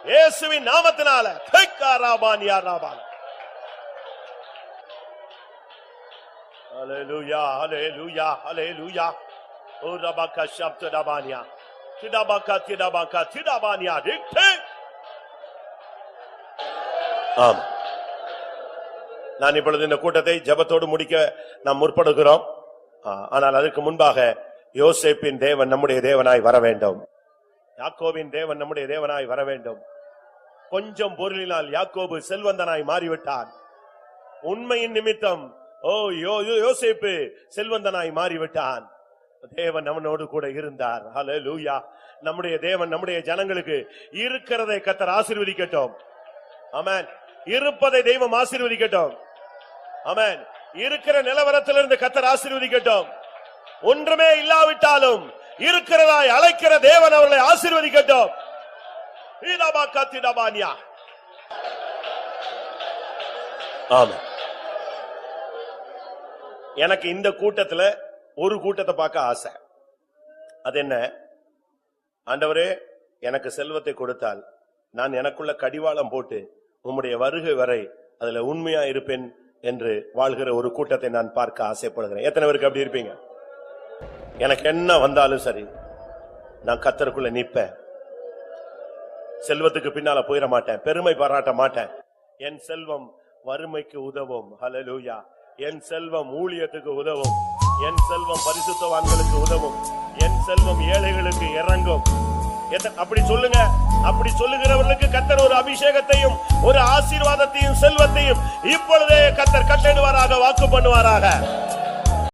இயேசுவின் நாமத்தினால. ஹல்லேலூயா, ஹல்லேலூயா, ஹல்லேலூயா. ஓ ரபக ஷப்தடபானியா திடபக திடபக திடபானியா டிக்டே. ஆம். நான் இப்பொழுது இந்த கூட்டத்தை ஜெபத்தோடு முடிக்க நாம் முற்படுகிறோம். ஆனால் அதற்கு முன்பாக யோசேப்பின் தேவன் நம்முடைய தேவனாய் வர வேண்டும். யாக்கோபின் தேவன் நம்முடைய தேவனாய் வர வேண்டும். கொஞ்சம் பொருளினால் யாக்கோபு செல்வந்தனாய் மாறிவிட்டான். உண்மையின் நிமித்தம் யோசேப்பு செல்வந்தனாய் மாறிவிட்டான். தேவன் அவனோடு கூட இருந்தார். ஹல்லேலூயா. நம்முடைய தேவன் நம்முடைய ஜனங்களுக்கு இருக்கிறதை கர்த்தர் ஆசீர்வதிக்கட்டும். ஆமென். இருப்பதை தெய்வம் ஆசீர்வதிக்கட்டும். ஆமென். இருக்கிற நிலவரத்திலிருந்து கர்த்தர் ஆசீர்வதிக்கட்டும். ஒன்றுமே இல்லாவிட்டாலும் இருக்கிறதாய் அழைக்கிற தேவன் அவர்களை ஆசீர்வதிக்கட்டும். ஆமென். எனக்கு இந்த கூட்டத்துல ஒரு கூட்டத்தை பார்க்க ஆசை. அது என்ன? ஆண்டவரே, எனக்கு செல்வத்தை கொடுத்தால் நான் எனக்குள்ள கடிவாளம் போட்டு உம்முடைய வருகை வரை அதுல உண்மையா இருப்பேன் என்று வாழ்கிற ஒரு கூட்டத்தை நான் பார்க்க ஆசைப்படுகிறேன். எத்தனை பேருக்கு அப்படி இருப்பீங்க? எனக்கு என்ன வந்தாலும் சரி, நான் கர்த்தருக்குள்ள நிப்பேன். செல்வத்துக்கு பின்னால போயிட மாட்டேன், பெருமை பாராட்ட மாட்டேன். என் செல்வம் வறுமைக்கு உதவும். ஹல்லேலூயா. என் செல்வம் ஊழியத்துக்கு உதவும். என் செல்வம் பரிசுத்தவான்களுக்கு உதவும். என் செல்வம் ஏழைகளுக்கு இறங்கும். அப்படி சொல்லுங்க. அப்படி சொல்லுகிறவர்களுக்கு கர்த்தர் ஒரு அபிஷேகத்தையும் ஒரு ஆசீர்வாதத்தையும் செல்வத்தையும் இப்பொழுதே கர்த்தர் கட்டளையிடுவாராக, வாக்கு பண்ணுவாராக.